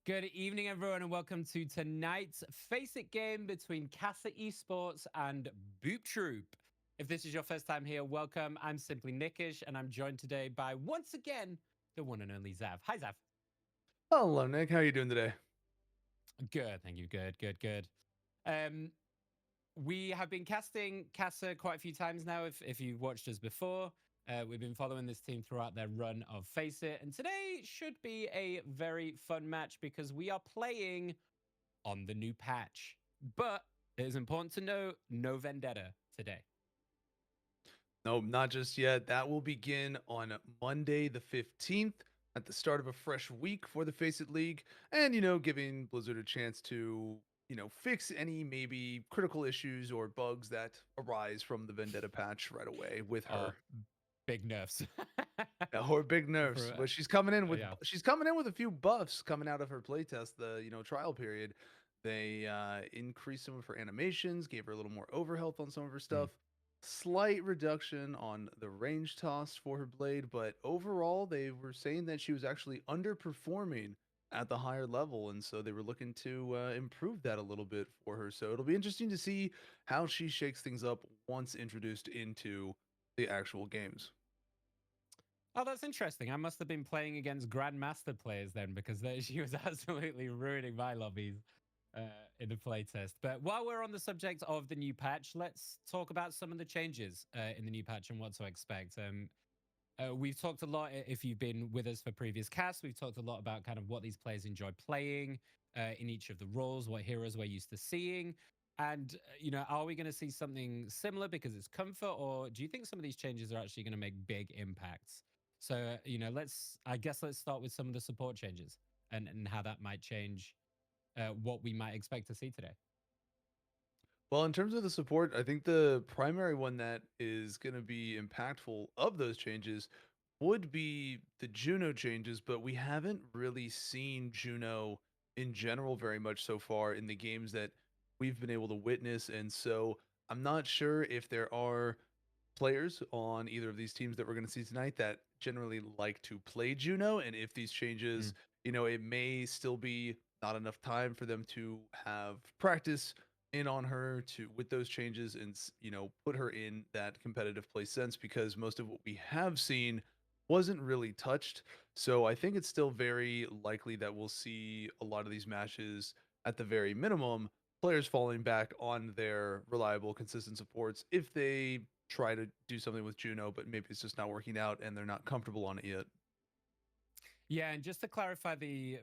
Good evening, everyone, and welcome to tonight's FACEIT game between Kasa Esports and Boop Troop. If this is your first time here, welcome. I'm Simply Nickish, and I'm joined today by, once again, the one and only Zav. Hi, Zav. Hello, Nick. How are you doing today? Good, thank you. Good. Um, we have been casting Kasa quite a few times now, if you've watched us before. We've been following this team throughout their run of FACEIT, and today should be a very fun match because we are playing on the new patch. But it is important to note no vendetta today. No, not just yet. That will begin on Monday, the 15th, at the start of a fresh week for the Face It League. And, giving Blizzard a chance to, fix any maybe critical issues or bugs that arise from the Vendetta patch right away with Oh, her. big nerfs. Or big nerfs. For, But yeah. she's coming in with a few buffs coming out of her playtest, the trial period. They increased some of her animations, gave her a little more overhealth on some of her Mm. stuff. Slight reduction on the range toss for her blade, but overall they were saying that she was actually underperforming at the higher level, and so they were looking to improve that a little bit for her. So it'll be interesting to see how she shakes things up once introduced into the actual games. Oh, that's interesting. I must have been playing against Grandmaster players then because she was absolutely ruining my lobbies in the playtest. But while we're on the subject of the new patch, let's talk about some of the changes in the new patch and what to expect. We've talked a lot, if you've been with us for previous casts, we've talked a lot about kind of what these players enjoy playing in each of the roles, what heroes we're used to seeing. And, are we going to see something similar because it's comfort, or do you think some of these changes are actually going to make big impacts? So, let's start with some of the support changes and how that might change what we might expect to see today. Well, in terms of the support, I think the primary one that is going to be impactful of those changes would be the Juno changes, but we haven't really seen Juno in general very much so far in the games that we've been able to witness. And so I'm not sure if there are players on either of these teams that we're going to see tonight that generally like to play Juno. And if these changes, Mm. it may still be not enough time for them to have practice in on her to with those changes and put her in that competitive play sense, because most of what we have seen wasn't really touched. So I think it's still very likely that we'll see a lot of these matches, at the very minimum, players falling back on their reliable consistent supports if they try to do something with Juno, but maybe it's just not working out and they're not comfortable on it yet. Yeah, and just to clarify,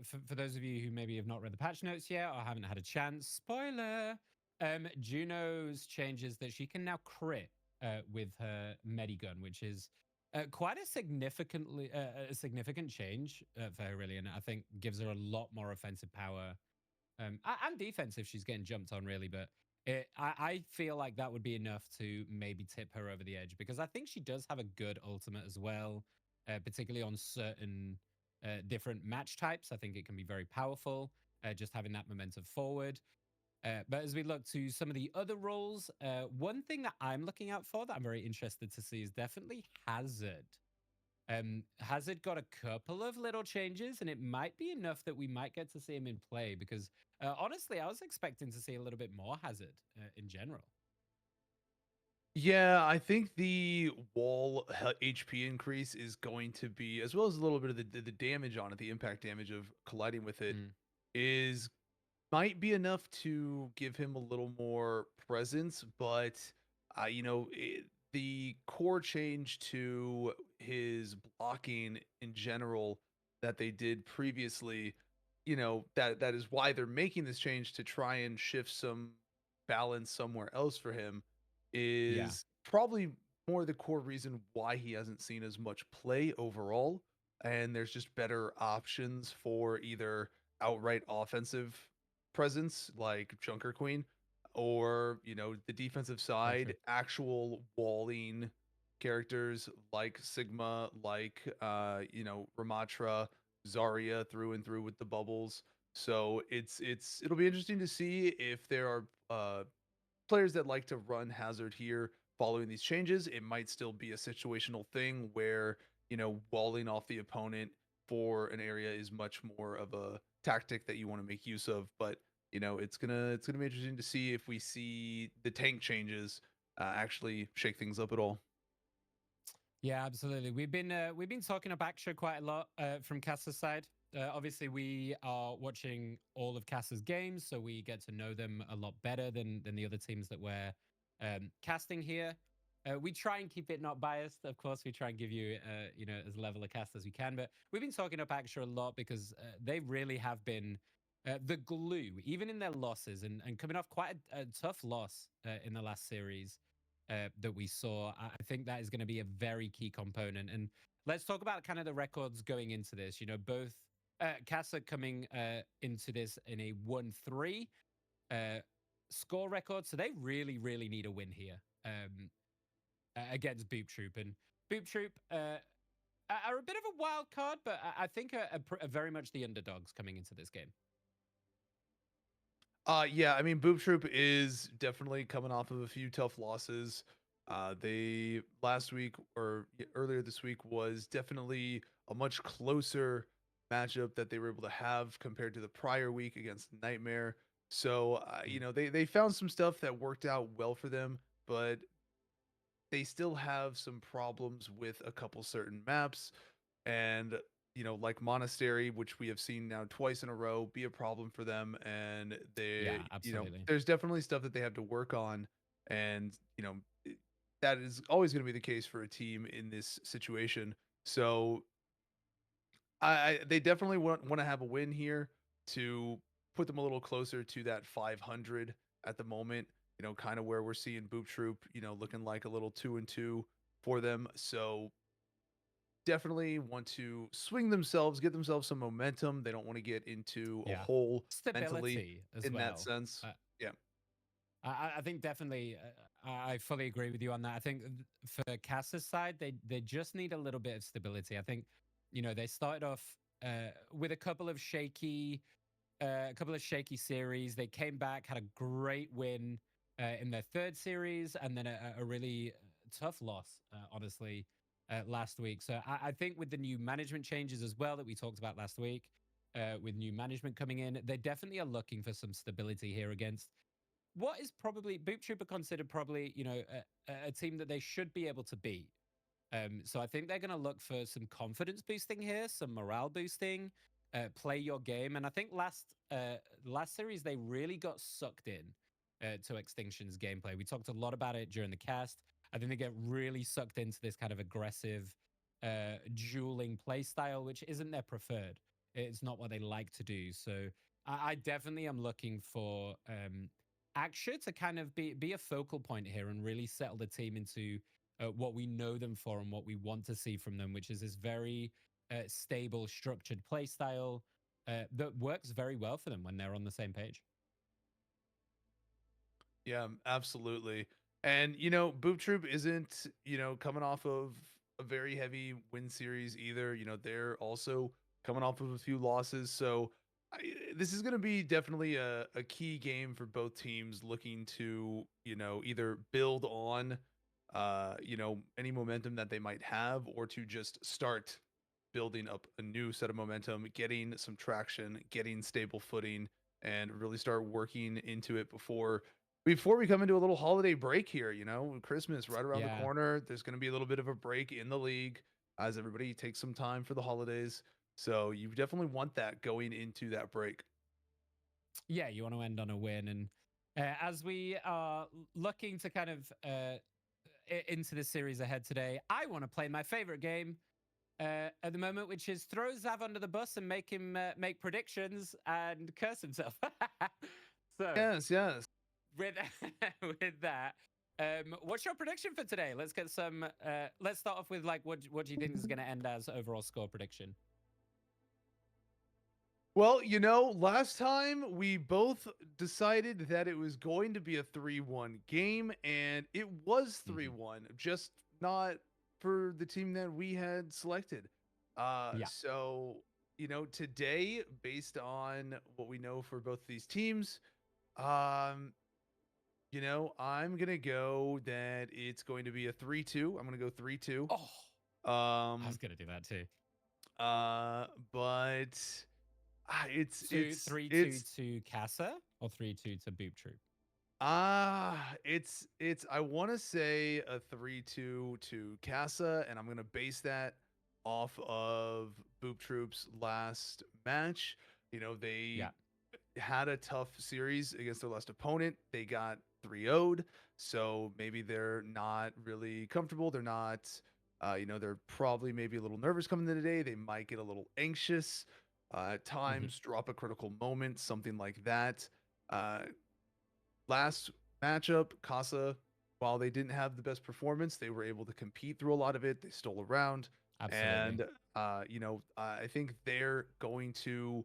for those of you who maybe have not read the patch notes yet or haven't had a chance, spoiler, Juno's changes that she can now crit with her medigun, which is quite a significant change for her, really, and I think gives her a lot more offensive power and defensive. She's getting jumped on, really, but I feel like that would be enough to maybe tip her over the edge because I think she does have a good ultimate as well, particularly on certain different match types. I think it can be very powerful, just having that momentum forward. But as we look to some of the other roles, one thing that I'm looking out for that I'm very interested to see is definitely Hazard. Hazard got a couple of little changes, and it might be enough that we might get to see him in play because honestly, I was expecting to see a little bit more Hazard in general. Yeah, I think the HP increase is going to be, as well as a little bit of the damage on it, the impact damage of colliding with it, Mm, is might be enough to give him a little more presence. But the core change to his blocking in general that they did previously, that is why they're making this change to try and shift some balance somewhere else for him, yeah, is probably more the core reason why he hasn't seen as much play overall. And there's just better options for either outright offensive presence like Junker Queen, or the defensive very true. side, actual walling characters like Sigma, like Ramatra, Zarya through and through with the bubbles. So it'll be interesting to see if there are players that like to run Hazard here following these changes. It might still be a situational thing where, walling off the opponent for an area is much more of a tactic that you want to make use of. But it's gonna be interesting to see if we see the tank changes actually shake things up at all. Yeah, absolutely. We've been talking about Baksha quite a lot from Kasa's side. Obviously, we are watching all of Kasa's games, so we get to know them a lot better than the other teams that we're casting here. We try and keep it not biased. Of course, we try and give you as level a cast as we can. But we've been talking up Baksha a lot because they really have been the glue, even in their losses, and coming off quite a tough loss in the last series that we saw. I think that is going to be a very key component. And let's talk about kind of the records going into this. Both Kasa coming into this in a 1-3 uh, score record. So they really, really need a win here against Boop Troop. And Boop Troop are a bit of a wild card, but I think are very much the underdogs coming into this game. Yeah, I mean, Boob Troop is definitely coming off of a few tough losses. They last week or earlier this week was definitely a much closer matchup that they were able to have compared to the prior week against Nightmare. So, Mm. they found some stuff that worked out well for them, but they still have some problems with a couple certain maps. And like Monastery, which we have seen now twice in a row be a problem for them. And Yeah, absolutely. there's definitely stuff that they have to work on. And that is always going to be the case for a team in this situation. So they definitely want to have a win here to put them a little closer to that 500 at the moment. Kind of where we're seeing Boop Troop, looking like a little 2-2 for them. So definitely want to swing themselves, get themselves some momentum. They don't want to get into a Yeah. hole mentally Stability as in that well. sense. Yeah. I think definitely, I fully agree with you on that. I think for Casa's side, they just need a little bit of stability. I think, they started off with a couple of shaky series. They came back, had a great win in their third series, and then a really tough loss, honestly, last week. So I think with the new management changes as well that we talked about last week, with new management coming in, they definitely are looking for some stability here against what is probably Boop Troop are considered probably, a team that they should be able to beat. So I think they're going to look for some confidence boosting here, some morale boosting, play your game. And I think last series they really got sucked in to Extinction's gameplay. We talked a lot about it during the cast. I think they get really sucked into this kind of aggressive, dueling play style, which isn't their preferred. It's not what they like to do. So I definitely am looking for Aksha to kind of be a focal point here and really settle the team into what we know them for and what we want to see from them, which is this very stable, structured play style that works very well for them when they're on the same page. Yeah, absolutely. And Boop Troop isn't, coming off of a very heavy win series either. They're also coming off of a few losses. So this is going to be definitely a key game for both teams looking to, either build on any momentum that they might have or to just start building up a new set of momentum, getting some traction, getting stable footing and really start working into it before we come into a little holiday break here. Christmas right around the Yeah. corner. There's going to be a little bit of a break in the league as everybody takes some time for the holidays. So you definitely want that going into that break. Yeah, you want to end on a win. And as we are looking to kind of into the series ahead today, I want to play my favorite game at the moment, which is throw Zav under the bus and make him make predictions and curse himself. So Yes, yes. with with that, what's your prediction for today? Let's get some. Let's start off with like what do you think is going to end as overall score prediction? Well, last time we both decided that it was going to be a 3-1 game, and it was Hmm. 3-1, just not for the team that we had selected. Yeah. So, today, based on what we know for both of these teams, um, I'm gonna go that it's going to be a 3-2. I'm gonna go 3-2. Oh, I was Um, going to do that too. but So three two it's to Kasa or 3-2 to Boop Troop? it's I want to say a 3-2 to Casa, and I'm gonna base that off of Boop Troop's last match. You know, they Yeah. had a tough series against their last opponent. They got 3-0'd, so maybe they're not really comfortable. They're not, they're probably maybe a little nervous coming into the day. They might get a little anxious at Hmm. times, drop a critical moment, something like that. Uh, Last matchup, Casa, while they didn't have the best performance, they were able to compete through a lot of it. They stole around, Absolutely. and I think they're going to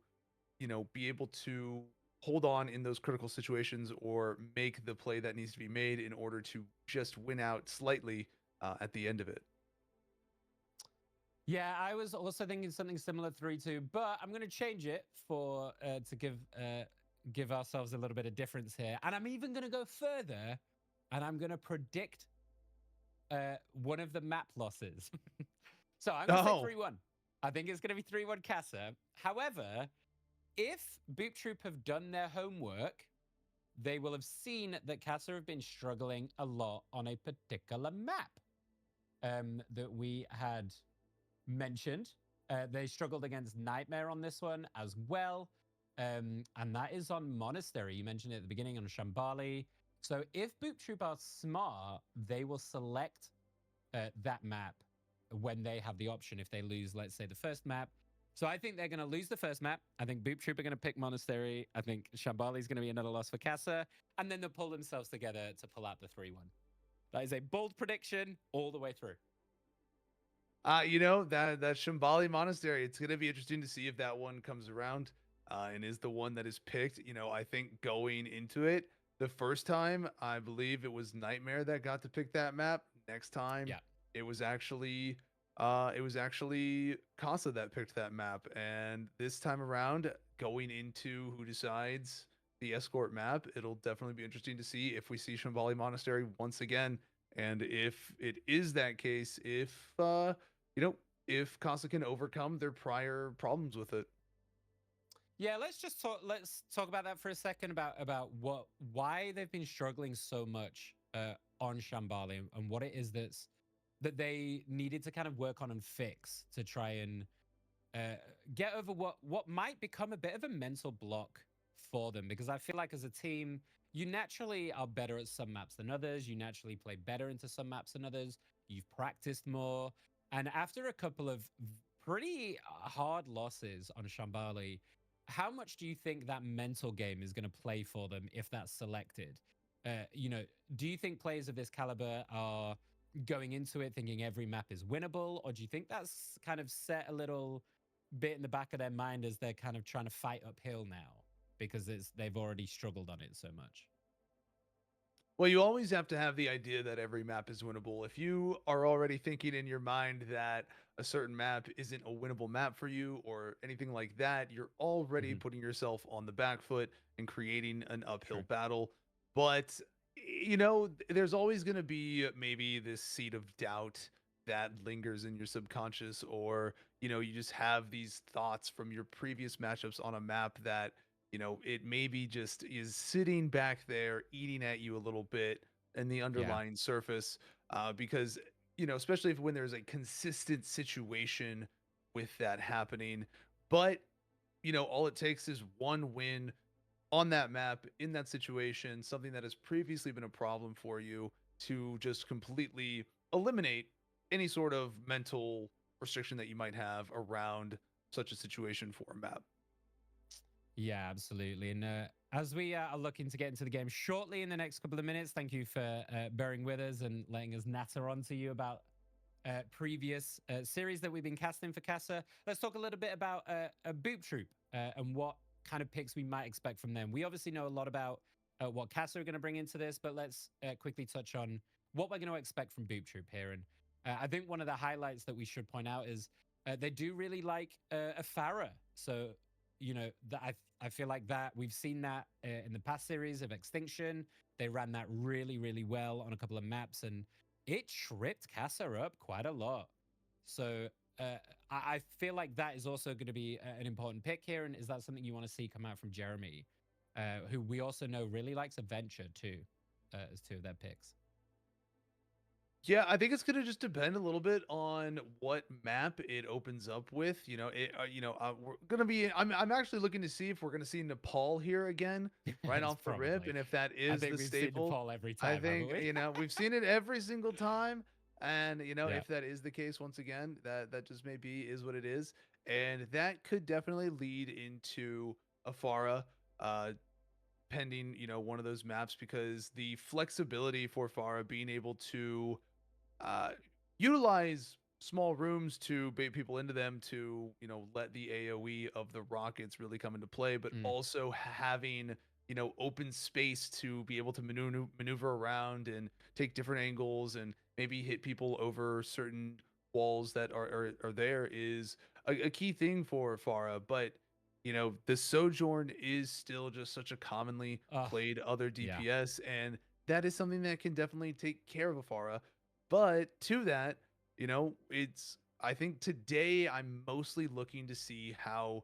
be able to hold on in those critical situations or make the play that needs to be made in order to just win out slightly at the end of it. Yeah, I was also thinking something similar 3-2, but I'm going to change it for to give ourselves a little bit of difference here, and I'm even going to go further, and I'm going to predict one of the map losses. So I'm going to say Oh, 3-1. I think it's going to be 3-1 Casa. However, if Boop Troop have done their homework, they will have seen that Casa have been struggling a lot on a particular map that we had mentioned. They struggled against Nightmare on this one as well. And that is on Monastery. You mentioned it at the beginning on Shambali. So if Boop Troop are smart, they will select that map when they have the option if they lose, let's say, the first map. So I think they're going to lose the first map. I think Boop Troop are going to pick Monastery. I think Shambali is going to be another loss for Casa. And then they'll pull themselves together to pull out the 3-1. That is a bold prediction all the way through. that Shambali Monastery. It's gonna be interesting to see if that one comes around and is the one that is picked. I think going into it, the first time I believe it was Nightmare that got to pick that map. Next time, Yeah. it was actually Casa that picked that map, and this time around, going into who decides the escort map, it'll definitely be interesting to see if we see Shambali Monastery once again. And if it is that case, you know, if Kasa can overcome their prior problems with it. Yeah, let's talk about that for a second about why they've been struggling so much on Shambali and what it is that they needed to kind of work on and fix to try and uh, get over what might become a bit of a mental block for them, because I feel like as a team, you naturally are better at some maps than others. You naturally play better into some maps than others. You've practiced more. And after a couple of pretty hard losses on Shambali, how much do you think that mental game is going to play for them if that's selected? Do you think players of this caliber are going into it thinking every map is winnable, or do you think that's kind of set a little bit in the back of their mind as they're kind of trying to fight uphill now because they've already struggled on it so much? Well, you always have to have the idea that every map is winnable. If you are already thinking in your mind that a certain map isn't a winnable map for you or anything like that, you're already Hmm. putting yourself on the back foot and creating an uphill True. battle. But, there's always going to be maybe this seed of doubt that lingers in your subconscious, or, you just have these thoughts from your previous matchups on a map that it maybe just is sitting back there eating at you a little bit in the Yeah. underlying surface. Because, especially if when there's a consistent situation with that happening. But, all it takes is one win on that map in that situation, something that has previously been a problem for you, to just completely eliminate any sort of mental restriction that you might have around such a situation for a map. Yeah, absolutely. And as we are looking to get into the game shortly in the next couple of minutes, thank you for bearing with us and letting us natter on to you about previous series that we've been casting for Casa. Let's talk a little bit about a Boop Troop and what kind of picks we might expect from them. We obviously know a lot about what Casa are going to bring into this, but let's quickly touch on what we're going to expect from Boop Troop here. And I think one of the highlights that we should point out is they do really like a Farah. So, I feel like that we've seen that in the past series of Extinction. They ran that really, really well on a couple of maps, and it tripped Kasa up quite a lot. So I feel like that is also going to be an important pick here. And is that something you want to see come out from Jeremy, who we also know really likes adventure too, as two of their picks? Yeah, I think it's gonna just depend a little bit on what map it opens up with. We're gonna be. I'm actually looking to see if we're gonna see Nepal here again, right It's off the rip, probably. and if that I is think the we've seen staple. Nepal every I time, haven't think we? we've seen it every single time, and Yeah. if that is the case, once again, that just maybe is what it is, and that could definitely lead into Afara. Pending one of those maps, because the flexibility for Farah being able to uh, utilize small rooms to bait people into them to let the AoE of the rockets really come into play, but Mm, also having open space to be able to maneuver around and take different angles and maybe hit people over certain walls that are there is a key thing for Farah. But the Sojourn is still just such a commonly oh, played other yeah. DPS, and that is something that can definitely take care of a Farah. But to that, it's I think today I'm mostly looking to see how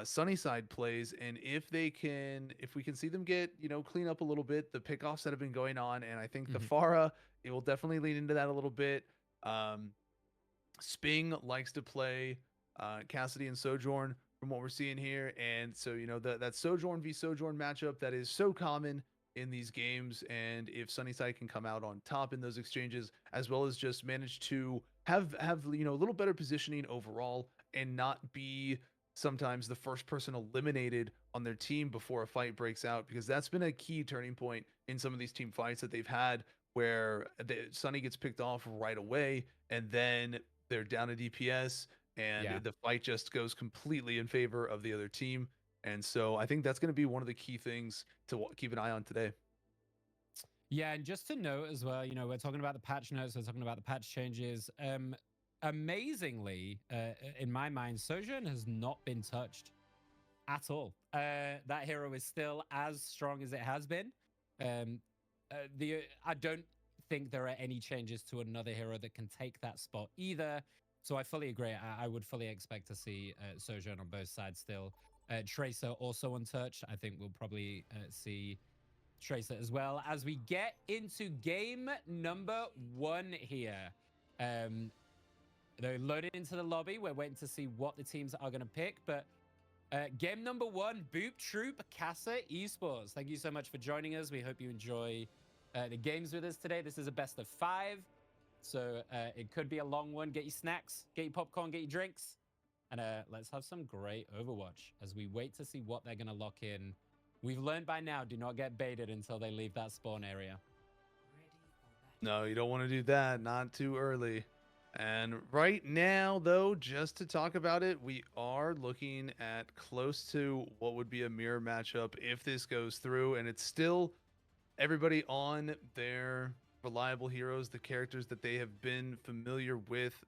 Sunnyside plays, and if we can see them get, clean up a little bit the pickoffs that have been going on. And I think the Mhm. Farah, it will definitely lean into that a little bit. Um, Sping likes to play Cassidy and Sojourn from what we're seeing here. And so, that Sojourn v Sojourn matchup that is so common in these games. And if Sunnyside can come out on top in those exchanges, as well as just manage to have a little better positioning overall and not be sometimes the first person eliminated on their team before a fight breaks out, because that's been a key turning point in some of these team fights that they've had, where Sunny gets picked off right away, and then they're down a DPS, and Yeah. the fight just goes completely in favor of the other team. And so I think that's going to be one of the key things to keep an eye on today. Yeah, and just to note as well, we're talking about the patch notes, we're talking about the patch changes. Amazingly, in my mind, Sojourn has not been touched at all. That hero is still as strong as it has been. Um, I don't think there are any changes to another hero that can take that spot either. So I fully agree. I would fully expect to see Sojourn on both sides still. Tracer also untouched. I think we'll probably see Tracer as well as we get into game number 1 here. Um, they're loaded into the lobby. We're waiting to see what the teams are going to pick, but game number 1, Boop Troop Kasa Esports. Thank you so much for joining us. We hope you enjoy the games with us today. This is a best of 5, so it could be a long one. Get your snacks, get your popcorn, get your drinks, and let's have some great Overwatch as we wait to see what they're going to lock in. We've learned by now, do not get baited until they leave that spawn area. No, you don't want to do that. Not too early. And right now, though, just to talk about it, we are looking at close to what would be a mirror matchup if this goes through. And it's still everybody on their reliable heroes, the characters that they have been familiar with,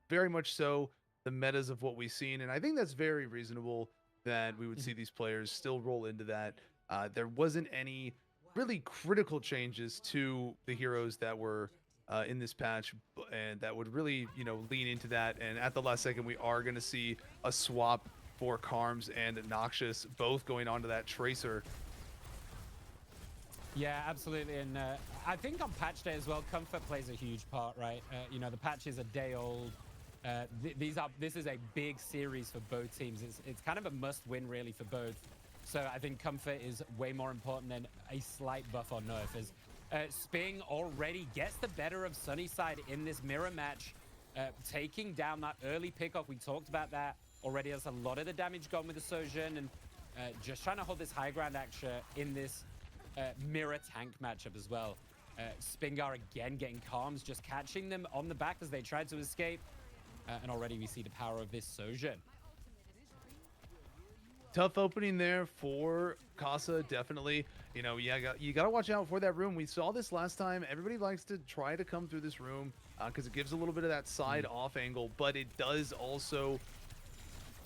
very much so the metas of what we've seen. And I think that's very reasonable that we would see these players still roll into that. There wasn't any really critical changes to the heroes that were in this patch, and that would really, lean into that. And at the last second, we are going to see a swap for Carms and Noxious, both going onto that Tracer. Yeah, absolutely. And I think on patch day as well, comfort plays a huge part, right? The patch is a day old. This is a big series for both teams. It's kind of a must-win really for both. So I think comfort is way more important than a slight buff or nerf. As Sping already gets the better of Sunnyside in this mirror match, taking down that early pickoff. We talked about that already. Has a lot of the damage gone with the Sojourn, and just trying to hold this high ground action in this mirror tank matchup as well. Spingar again getting calms, just catching them on the back as they tried to escape. And already we see the power of this Sojourn. Tough opening there for Kasa, definitely. You got to watch out for that room. We saw this last time. Everybody likes to try to come through this room because it gives a little bit of that side off angle, but it does also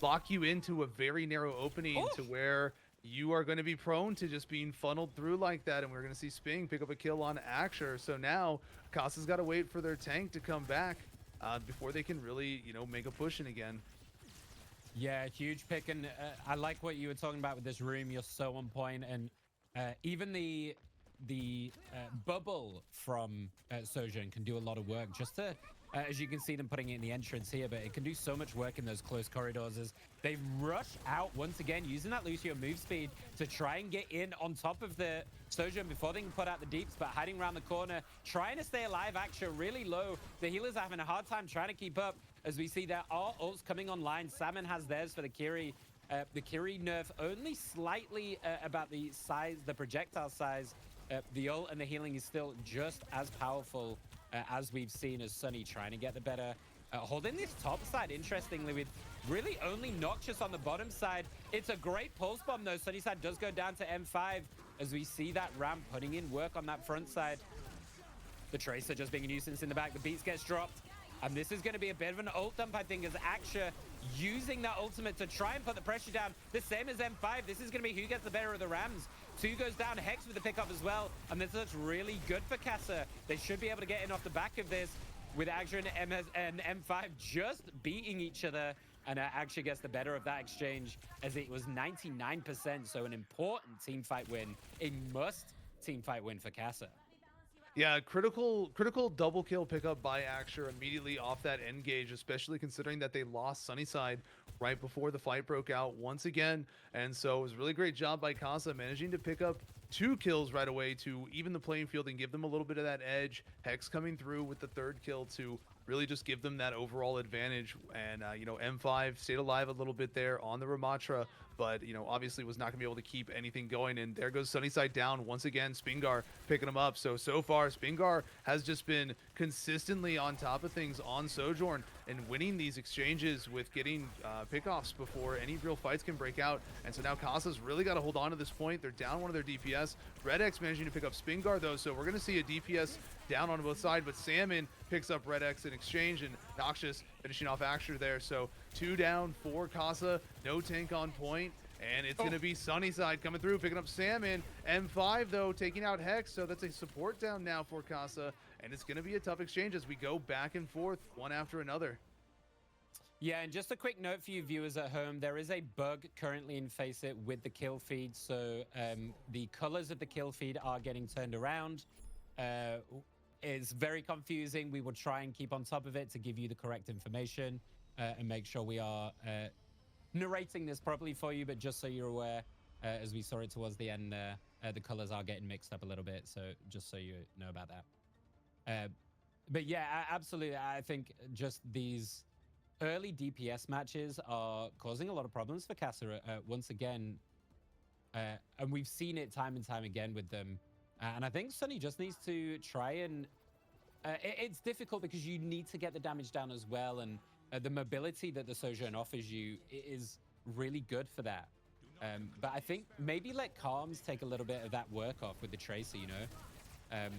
lock you into a very narrow opening to where you are going to be prone to just being funneled through like that. And we're going to see Sping pick up a kill on Axer. So now Kasa's got to wait for their tank to come back. before they can really, make a push in again. Yeah, huge pick, and I like what you were talking about with this room. You're so on point, and even the bubble from Sojourn can do a lot of work. Just to, as you can see them putting it in the entrance here, but it can do so much work in those close corridors as they rush out once again, using that Lucio move speed to try and get in on top of the Sojourn before they can put out the deeps, but hiding around the corner, trying to stay alive. Aksha really low. The healers are having a hard time trying to keep up. As we see, there are ults coming online. Salmon has theirs for the Kiri. The Kiri nerf only slightly about the size, the projectile size. The ult and the healing is still just as powerful as we've seen as Sunny trying to get the better. Holding this top side, interestingly, with really only Noxious on the bottom side. It's a great pulse bomb, though. Sunny side does go down to M5 as we see that ramp putting in work on that front side. The Tracer just being a nuisance in the back. The Beats gets dropped. And this is going to be a bit of an ult dump, I think, as Aksha using that ultimate to try and put the pressure down. The same as M5. This is going to be who gets the better of the Rams. 2 goes down. Hex with the pickup as well. And this looks really good for Kasa. They should be able to get in off the back of this with Aksha and M5 just beating each other. And Aksha gets the better of that exchange as it was 99%. So an important team fight win. A must team fight win for Kasa. Yeah, critical double kill pickup by Aksher immediately off that engage, especially considering that they lost Sunnyside right before the fight broke out once again. And so it was a really great job by Kasa managing to pick up 2 kills right away to even the playing field and give them a little bit of that edge. Hex coming through with the 3rd kill to really just give them that overall advantage. And, M5 stayed alive a little bit there on the Ramatra, but, obviously was not going to be able to keep anything going. And there goes Sunnyside down once again. Spingar picking them up. So far, Spingar has just been consistently on top of things on Sojourn and winning these exchanges with getting pickoffs before any real fights can break out. And so now Kasa's really got to hold on to this point. They're down one of their DPS. Red X managing to pick up Spingar, though, so we're going to see a DPS down on both sides, but Salmon picks up Red X in exchange, and Noxious finishing off Aksher there. So 2 down for Kasa, no tank on point, and it's going to be Sunnyside coming through, picking up Salmon. M5, though, taking out Hex, so that's a support down now for Kasa, and it's going to be a tough exchange as we go back and forth, one after another. Yeah, and just a quick note for you viewers at home, there is a bug currently in FACEIT with the kill feed, so the colors of the kill feed are getting turned around. It's very confusing. We will try and keep on top of it to give you the correct information and make sure we are narrating this properly for you, but just so you're aware, as we saw it towards the end, the colors are getting mixed up a little bit, so just so you know about that. But yeah, absolutely. I think just these early DPS matches are causing a lot of problems for Kasa once again, and we've seen it time and time again with them. And I think Sunny just needs to try and... it's difficult because you need to get the damage down as well, and the mobility that the Sojourn offers you is really good for that. But I think maybe let Calms take a little bit of that work off with the Tracer, and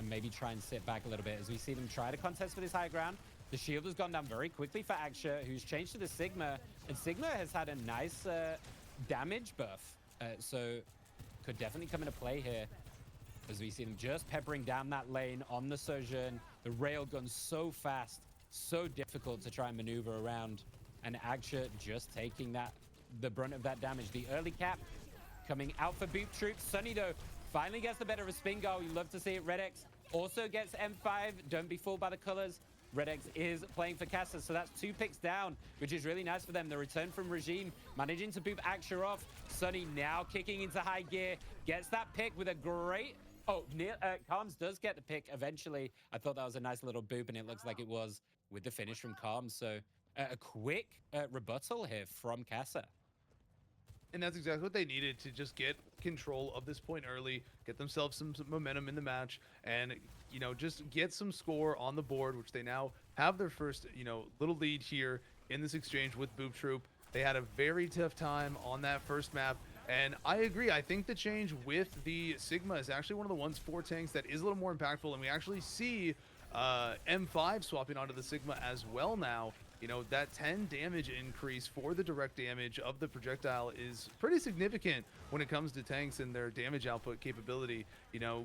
maybe try and sit back a little bit as we see them try to contest for this high ground. The shield has gone down very quickly for Aksha, who's changed to the Sigma, and Sigma has had a nice damage buff, so could definitely come into play here as we see them just peppering down that lane on the Sojourn. The railgun's so fast, so difficult to try and maneuver around, and Aksha just taking the brunt of that damage. The early cap coming out for Boop Troops. Sunny, though, finally gets the better of Spingal. We love to see it. Red X also gets M5. Don't be fooled by the colors. Red X is playing for Kasa, so that's 2 picks down, which is really nice for them. The return from Regime, managing to boop Aksha off. Sunny now kicking into high gear, gets that pick with a great... Oh, Calms does get the pick eventually. I thought that was a nice little boop, and it looks like it was with the finish from Calms. So a quick rebuttal here from Kasa. And that's exactly what they needed to just get control of this point early, get themselves some momentum in the match, and, just get some score on the board, which they now have their first, little lead here in this exchange with Boop Troop. They had a very tough time on that first map, and I agree. I think the change with the Sigma is actually one of the ones for tanks that is a little more impactful, and we actually see M5 swapping onto the Sigma as well now. That 10 damage increase for the direct damage of the projectile is pretty significant when it comes to tanks and their damage output capability.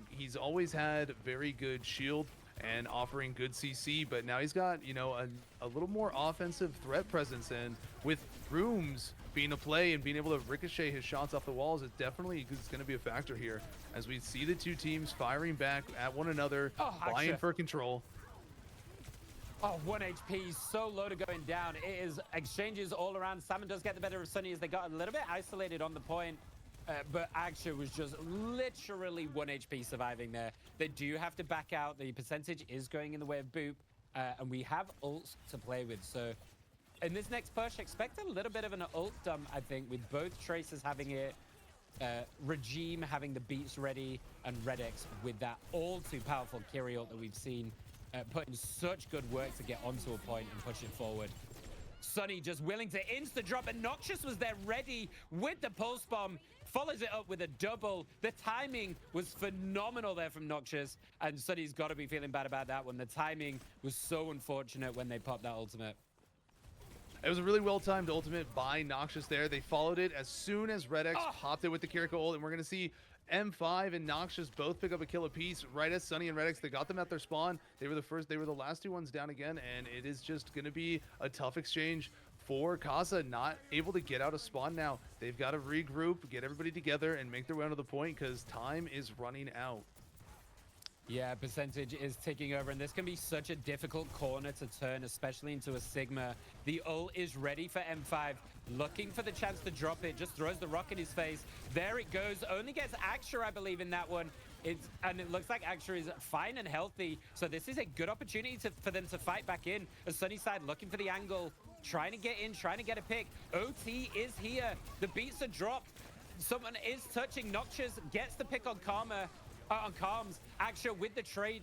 He's always had very good shield and offering good CC, but now he's got, you know, a little more offensive threat presence, and with rooms being a play and being able to ricochet his shots off the walls, it definitely is going to be a factor here as we see the two teams firing back at one another, vying for control. Oh, 1 HP, so low to going down. It is exchanges all around. Salmon does get the better of Sunny as they got a little bit isolated on the point. But Aksha was just literally 1 HP surviving there. They do have to back out. The percentage is going in the way of Boop. And we have ults to play with. So in this next push, expect a little bit of an ult dump, I think, with both Tracers having it, Regime having the beats ready, and Redex with that all too powerful Kiri ult that we've seen. Putting such good work to get onto a point and push it forward. Sunny just willing to insta-drop, and Noxious was there ready with the pulse bomb. Follows it up with a double. The timing was phenomenal there from Noxious, and Sunny's got to be feeling bad about that one. The timing was so unfortunate when they popped that ultimate. It was a really well-timed ultimate by Noxious there. They followed it as soon as Redex popped it with the Kiriko ult, and we're going to see M5 and Noxious both pick up a kill apiece right as Sunny and Redex. They got them at their spawn. They were the last two ones down again, and it is just going to be a tough exchange for Kasa. Not able to get out of spawn now. They've got to regroup, get everybody together, and make their way onto the point because time is running out. Yeah, percentage is ticking over, and this can be such a difficult corner to turn, especially into a Sigma. The ult is ready for M5, looking for the chance to drop it, just throws the rock in his face. There it goes, only gets Aksha, I believe, in that one. And it looks like Aksha is fine and healthy, so this is a good opportunity for them to fight back in. A Sunnyside looking for the angle, trying to get in, trying to get a pick. OT is here, the beats are dropped. Someone is touching. Noxious gets the pick on Karma. On Calms, Aksha with the trade.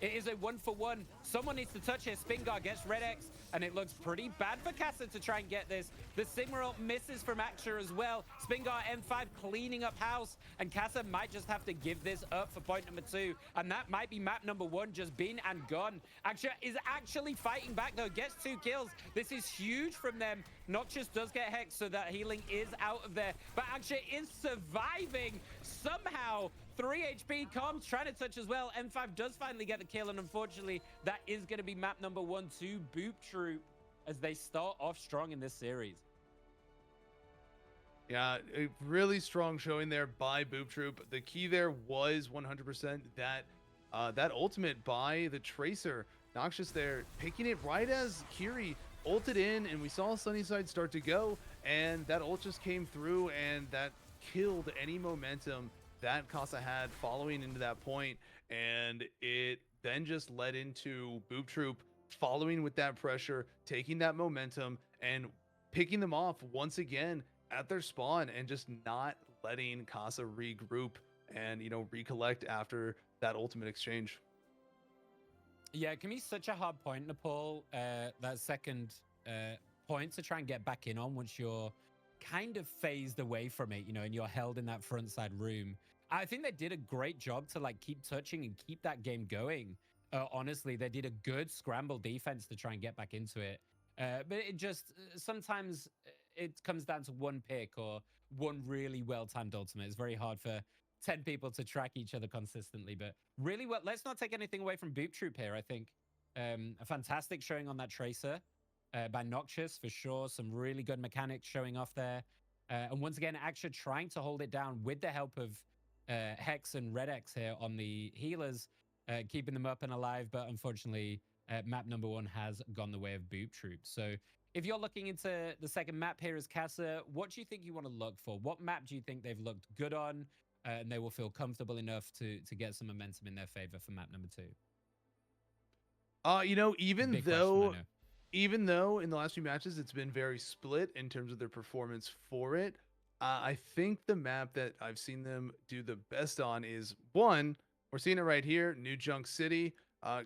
It is a 1-for-1. Someone needs to touch it. Spingar gets Redex, and it looks pretty bad for Kasa to try and get this. The Sigma ult misses from Aksha as well. Spingar M5 cleaning up house, and Kasa might just have to give this up for point number 2, and that might be map number 1 just been and gone. Aksha is actually fighting back though, gets 2 kills. This is huge from them. Noxious does get hexed, so that healing is out of there, but Aksha is surviving somehow. 3 HP. Calms trying to touch as well. M5 does finally get the kill, and unfortunately, that is going to be map number 1 to Boop Troop as they start off strong in this series. Yeah, a really strong showing there by Boop Troop. The key there was 100% that ultimate by the Tracer. Noxious there, picking it right as Kiri ulted in, and we saw Sunnyside start to go, and that ult just came through, and that killed any momentum that Kasa had following into that point, and it then just led into Boop Troop following with that pressure, taking that momentum and picking them off once again at their spawn, and just not letting Kasa regroup and, you know, recollect after that ultimate exchange. Yeah, it can be such a hard point to pull that second point to try and get back in on once you're kind of phased away from it, you know, and you're held in that front side room. I think they did a great job to like keep touching and keep that game going. Honestly, they did a good scramble defense to try and get back into it. But it just sometimes it comes down to one pick or one really well-timed ultimate. It's very hard for 10 people to track each other consistently, but really well. Let's not take anything away from Boop Troop here. I think a fantastic showing on that Tracer by Noxious for sure. Some really good mechanics showing off there. And once again, Aksha trying to hold it down with the help of Hex and Redex here on the healers, keeping them up and alive. But unfortunately, map number 1 has gone the way of Boop Troop. So if you're looking into the second map here as Kasa, what do you think you want to look for? What map do you think they've looked good on and they will feel comfortable enough to get some momentum in their favor for map number 2? You know, even though in the last few matches it's been very split in terms of their performance for it, I think the map that I've seen them do the best on is one. We're seeing it right here, New Junk City,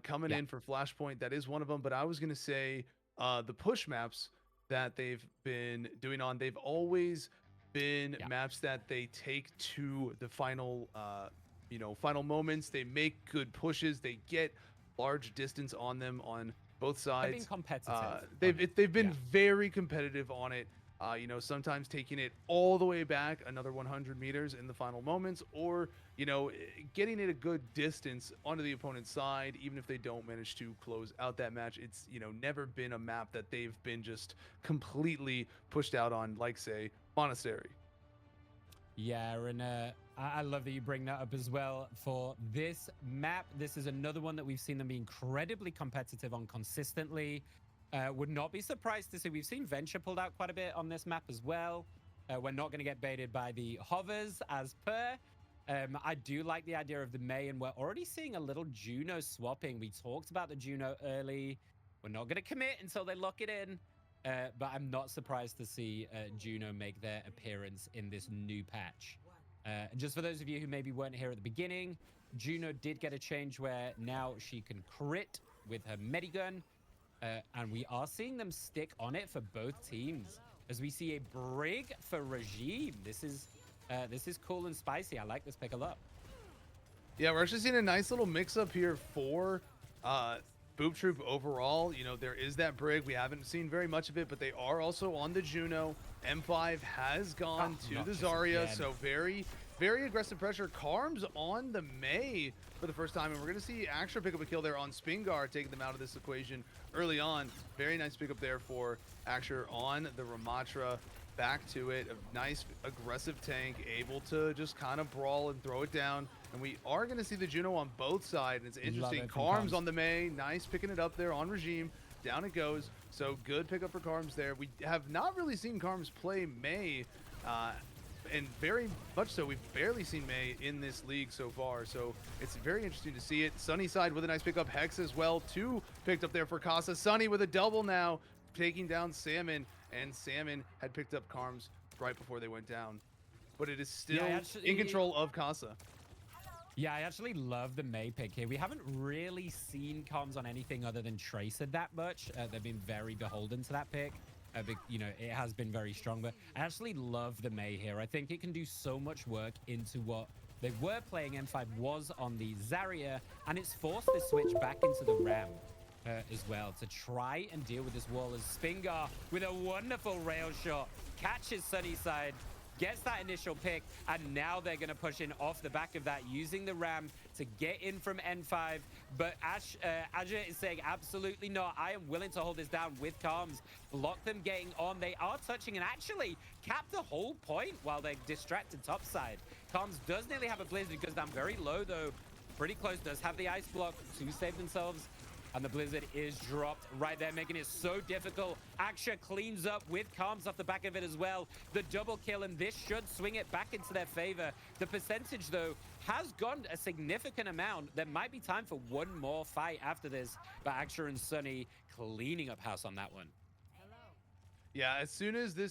coming in for Flashpoint. That is one of them. But I was gonna say the push maps that they've been doing on, they've always been maps that they take to the final, you know, final moments. They make good pushes. They get large distance on them on both sides. They've been competitive. They've been very competitive on it. You know, sometimes taking it all the way back another 100 meters in the final moments, or, you know, getting it a good distance onto the opponent's side, even if they don't manage to close out that match. It's, you know, never been a map that they've been just completely pushed out on, like, say, Monastery. Yeah, and I love that you bring that up as well. For this map, this is another one that we've seen them be incredibly competitive on consistently. Would not be surprised to see we've seen Venture pulled out quite a bit on this map as well. We're not going to get baited by the hovers as per. I do like the idea of the May, and we're already seeing a little Juno swapping. We talked about the Juno early. We're not going to commit until they lock it in. But I'm not surprised to see Juno make their appearance in this new patch. Just for those of you who maybe weren't here at the beginning, Juno did get a change where now she can crit with her medigun. And we are seeing them stick on it for both teams. As we see a brig for Regime. This is cool and spicy. I like this pick a lot. Yeah, we're actually seeing a nice little mix-up here for Boop Troop overall. You know, there is that brig. We haven't seen very much of it, but they are also on the Juno. M5 has gone to the Zarya, so very, very aggressive pressure. Karm's on the May for the first time, and we're going to see Axtra pick up a kill there on Spingar, taking them out of this equation early on. Very nice pickup there for Axtra on the Ramatra. Back to it, a nice aggressive tank, able to just kind of brawl and throw it down. And we are going to see the Juno on both sides. It's interesting. Karm's on the May, nice picking it up there on Regime. Down it goes. So good pickup for Karms there. We have not really seen Karms play May, and very much so, we've barely seen May in this league so far. So it's very interesting to see it. Sunnyside with a nice pickup. Hex as well, too, picked up there for Kasa. Sunny with a double now, taking down Salmon. And Salmon had picked up Karms right before they went down. But it is still in control of Kasa. Yeah, I actually love the May pick here. We haven't really seen comms on anything other than Tracer that much. They've been very beholden to that pick. You know, it has been very strong, but I actually love the May here. I think it can do so much work into what they were playing. M5 was on the Zarya, and it's forced this switch back into the Ram as well to try and deal with this wall, as Spingar with a wonderful rail shot catches Sunnyside, gets that initial pick, and now they're going to push in off the back of that, using the Ram to get in from N5. But Azure is saying, absolutely not. I am willing to hold this down with Karms. Block them getting on. They are touching and actually cap the whole point while they're distracted topside. Karms does nearly have a Blizzard, goes down very low though. Pretty close, does have the ice block to save themselves. And the Blizzard is dropped right there, making it so difficult. Aksha cleans up with Karms off the back of it as well. The double kill, and this should swing it back into their favor. The percentage, though, has gone a significant amount. There might be time for one more fight after this, but Aksha and Sunny cleaning up house on that one. Yeah, as soon as we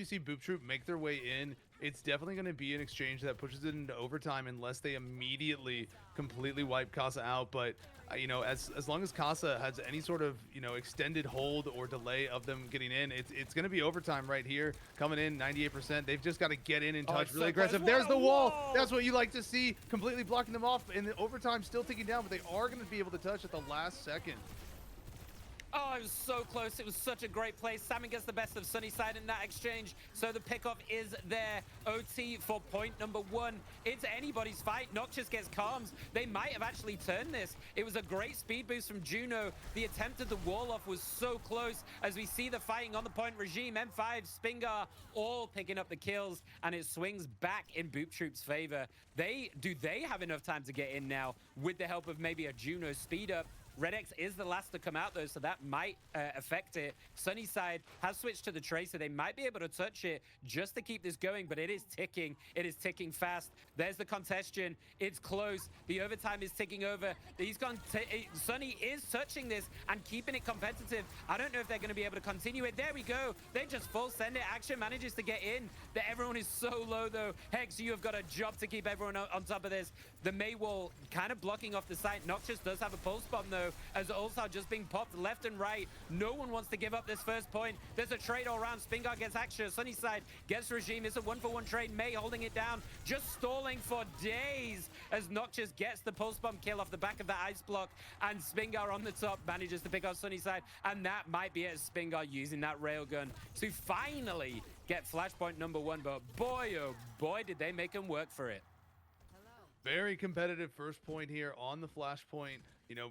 see Boop Troop make their way in, it's definitely going to be an exchange that pushes it into overtime unless they immediately completely wipe Kasa out. But you know, as long as Kasa has any sort of, you know, extended hold or delay of them getting in, it's going to be overtime right here. Coming in 98%. They've just got to get in and touch really aggressive. There's the wall. That's what you like to see, completely blocking them off, and the overtime still ticking down, but they are going to be able to touch at the last second. Oh, it was so close. It was such a great play. Salmon gets the best of Sunnyside in that exchange. So the pickoff is there. OT for point number one. It's anybody's fight. Noxious gets Karms. They might have actually turned this. It was a great speed boost from Juno. The attempt at the wall off was so close, as we see the fighting on the point. Regime, M5, Spingar, all picking up the kills, and it swings back in Boop Troop's favor. Do they have enough time to get in now with the help of maybe a Juno speed up? Redx is the last to come out, though, so that might affect it. Sunnyside has switched to the Tracer. They might be able to touch it just to keep this going, but it is ticking. It is ticking fast. There's the contestation. It's close. The overtime is ticking over. Sunny is touching this and keeping it competitive. I don't know if they're going to be able to continue it. There we go. They just full send it. Action manages to get in. Everyone is so low, though. Hex, you have got a job to keep everyone on top of this. The May wall kind of blocking off the site. Noxious does have a pulse bomb, though. Juno, as ults are just being popped left and right. No one wants to give up this first point. There's a trade all around. Spingar gets Aksha. Sunnyside gets Regime. It's a 1-for-1 trade. May holding it down, just stalling for days as Noxious gets the pulse bomb kill off the back of the ice block, and Spingar on the top manages to pick up Sunnyside, and that might be it. Spingar using that railgun to finally get flashpoint number 1, but boy, oh boy, did they make him work for it. Very competitive first point here on the flashpoint. You know,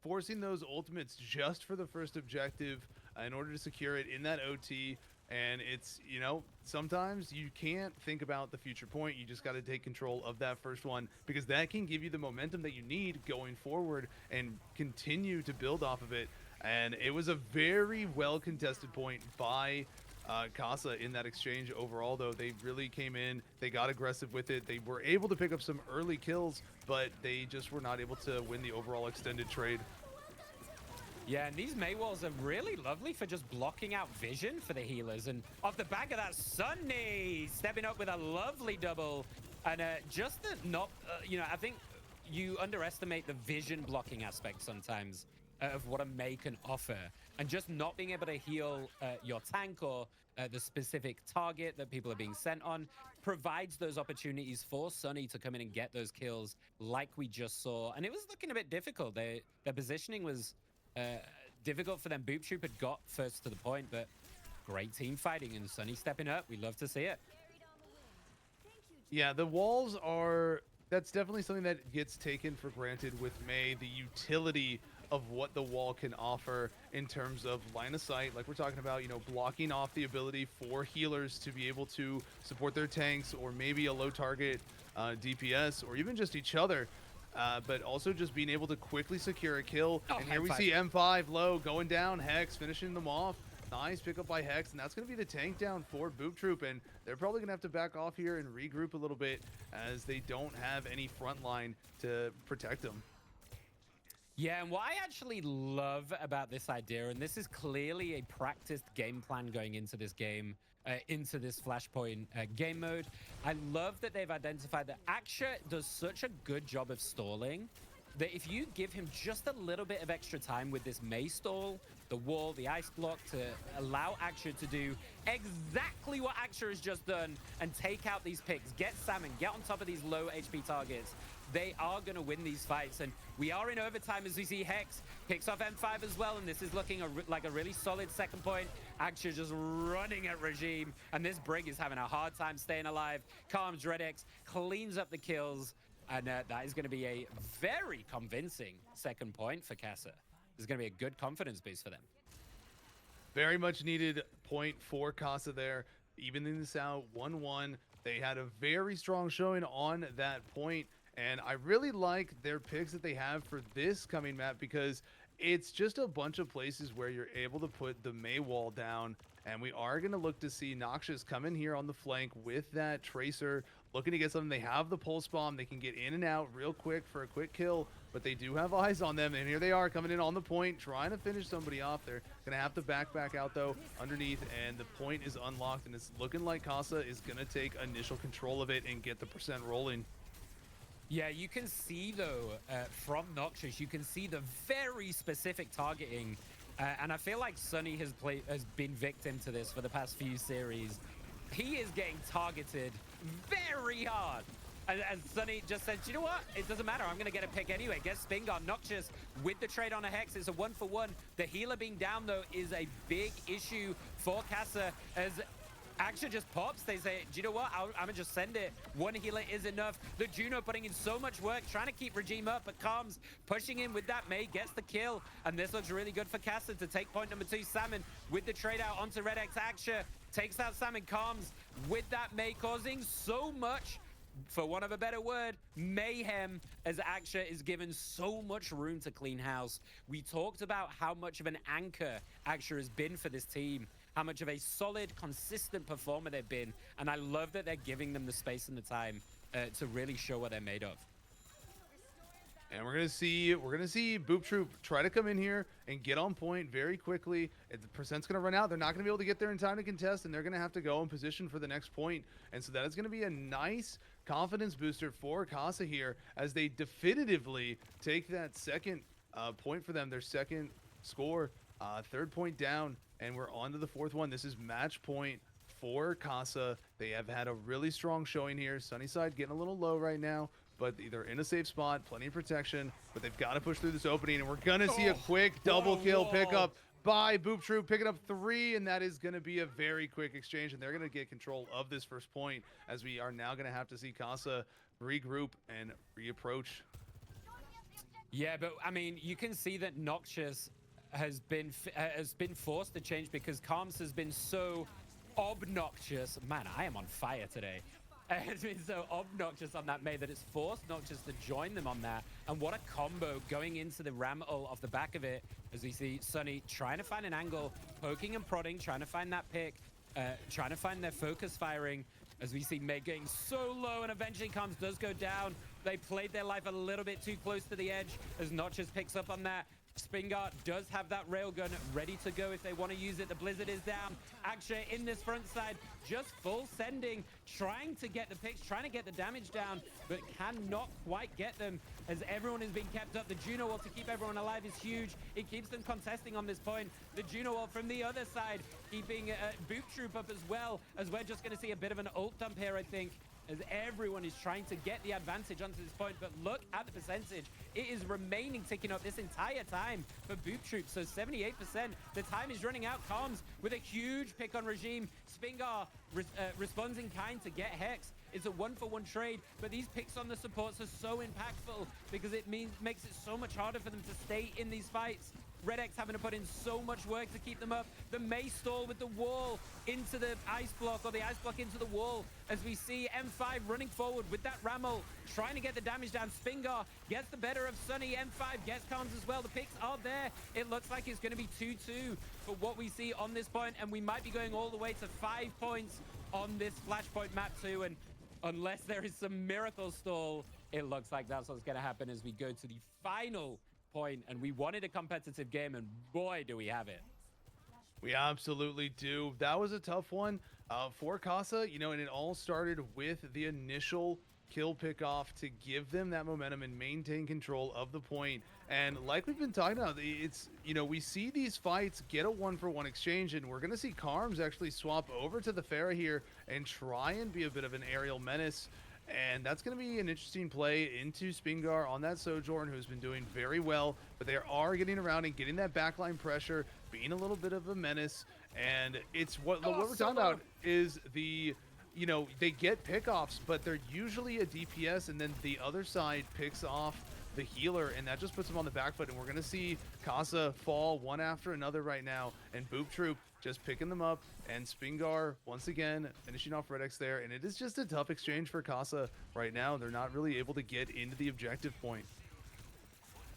forcing those ultimates just for the first objective in order to secure it in that OT. And it's, you know, sometimes you can't think about the future point. You just got to take control of that first one, because that can give you the momentum that you need going forward and continue to build off of it. And it was a very well contested point by Kasa in that exchange. Overall, though, they really came in, they got aggressive with it, they were able to pick up some early kills, but they just were not able to win the overall extended trade. Yeah, and these Mei walls are really lovely for just blocking out vision for the healers. And off the back of that, Sunny stepping up with a lovely double. And just the you know, I think you underestimate the vision blocking aspect sometimes of what a Mei can offer. And just not being able to heal your tank or the specific target that people are being sent on provides those opportunities for Sunny to come in and get those kills like we just saw. And it was looking a bit difficult. Their positioning was difficult for them. Boop Troop had got first to the point, but great team fighting and Sunny stepping up. We love to see it. Yeah, the walls are, that's definitely something that gets taken for granted with Mei, the utility of what the wall can offer in terms of line of sight, like we're talking about, you know, blocking off the ability for healers to be able to support their tanks, or maybe a low target DPS, or even just each other. But also just being able to quickly secure a kill. Oh, and here we see M5 low going down, Hex finishing them off. Nice pick up by Hex, and that's going to be the tank down for Boop Troop, and they're probably going to have to back off here and regroup a little bit, as they don't have any front line to protect them. Yeah, and what I actually love about this idea, and this is clearly a practiced game plan going into this game, into this Flashpoint game mode. I love that they've identified that Aksha does such a good job of stalling that if you give him just a little bit of extra time with this Mei stall, the wall, the ice block, to allow Aksha to do exactly what Aksha has just done and take out these picks, get Salmon, get on top of these low HP targets, they are going to win these fights. And we are in overtime as we see Hex picks off M5 as well, and this is looking like a really solid second point. Aksha just running at Regime, and this Brig is having a hard time staying alive. Calms Redex, cleans up the kills, and that is going to be a very convincing second point for Kasa. This is going to be a good confidence boost for them. Very much needed point for Kasa there, evening this out 1-1. They had a very strong showing on that point, and I really like their picks that they have for this coming map, because it's just a bunch of places where you're able to put the Mei wall down, and we are going to look to see Noxious come in here on the flank with that Tracer, looking to get something. They have the Pulse Bomb. They can get in and out real quick for a quick kill, but they do have eyes on them, and here they are coming in on the point, trying to finish somebody off. They're going to have to back out, though, underneath, and the point is unlocked, and it's looking like Kasa is going to take initial control of it and get the percent rolling. Yeah, you can see, though, from Noxious, you can see the very specific targeting. And I feel like Sunny has been victim to this for the past few series. He is getting targeted very hard. And Sunny just said, you know what? It doesn't matter. I'm going to get a pick anyway. Gets Spingar. Noxious with the trade on a Hex. It's a 1-for-1. The healer being down, though, is a big issue for Kasa, as Aksha just pops. They say, do you know what? I'm gonna just send it. One healer is enough. The Juno putting in so much work, trying to keep Regime up, but Calms pushing in with that Mei, gets the kill. And this looks really good for Kasa to take point number 2. Salmon with the trade out onto Red X. Aksha takes out Salmon. Calms with that Mei, causing so much, for want of a better word, mayhem, as Aksha is given so much room to clean house. We talked about how much of an anchor Aksha has been for this team, how much of a solid, consistent performer they've been, and I love that they're giving them the space and the time to really show what they're made of. And we're gonna see Boop Troop try to come in here and get on point very quickly. If the percent's gonna run out, they're not gonna be able to get there in time to contest, and they're gonna have to go in position for the next point. And so that is gonna be a nice confidence booster for Kasa here, as they definitively take that second point for them, their second score, 3rd point down, and we're on to the 4th one. This is match point for Kasa. They have had a really strong showing here. Sunnyside getting a little low right now, but they're in a safe spot, plenty of protection, but they've got to push through this opening, and we're gonna see a quick double kill pickup by Boop Troop, picking up 3, and that is going to be a very quick exchange, and they're going to get control of this first point, as we are now going to have to see Kasa regroup and reapproach. Yeah, but I mean, you can see that Noxious has been forced to change because Calms has been so obnoxious. Man, I am on fire today. It's been so obnoxious on that May that it's forced Noxious to join them on that. And what a combo going into the ram ult off the back of it, as we see Sunny trying to find an angle, poking and prodding, trying to find that pick, trying to find their focus firing, as we see May getting so low, and eventually Calms does go down. They played their life a little bit too close to the edge, as Noxious picks up on that. Spingar does have that railgun ready to go if they want to use it. The Blizzard is down. Aksha in this front side, just full sending, trying to get the picks, trying to get the damage down, but cannot quite get them, as everyone is being kept up. The Juno ult to keep everyone alive is huge. It keeps them contesting on this point. The Juno ult from the other side, keeping Boop Troop up as well, as we're just going to see a bit of an ult dump here, I think, as everyone is trying to get the advantage onto this point. But look at the percentage. It is remaining ticking up this entire time for Boop Troop. So 78%. The time is running out. Calms with a huge pick on Regime. Spingar responds in kind to get Hex. It's a 1-for-1 trade, but these picks on the supports are so impactful because it makes it so much harder for them to stay in these fights. Red X having to put in so much work to keep them up. The May stall with the wall into the ice block, or the ice block into the wall, as we see M5 running forward with that Ramel, trying to get the damage down. Spingar gets the better of Sunny. M5 gets Calms as well. The picks are there. It looks like it's going to be 2-2 for what we see on this point, and we might be going all the way to 5 points on this Flashpoint map too. And unless there is some miracle stall, it looks like that's what's going to happen as we go to the final point. And we wanted a competitive game, and boy, do we have it. We absolutely do. That was a tough one for Kasa, you know, and it all started with the initial kill pickoff to give them that momentum and maintain control of the point. And like we've been talking about, it's, you know, we see these fights get a 1-for-1 exchange, and we're going to see Carms actually swap over to the Pharah here and try and be a bit of an aerial menace. And that's going to be an interesting play into Spingar on that Sojourn, who's been doing very well, but they are getting around and getting that backline pressure, being a little bit of a menace. And it's what we're talking about is the, you know, they get pickoffs, but they're usually a DPS, and then the other side picks off the healer, and that just puts them on the back foot. And we're going to see Kasa fall one after another right now, and Boop Troop just picking them up, and Spingar once again finishing off Red X there. And it is just a tough exchange for Kasa right now. They're not really able to get into the objective point.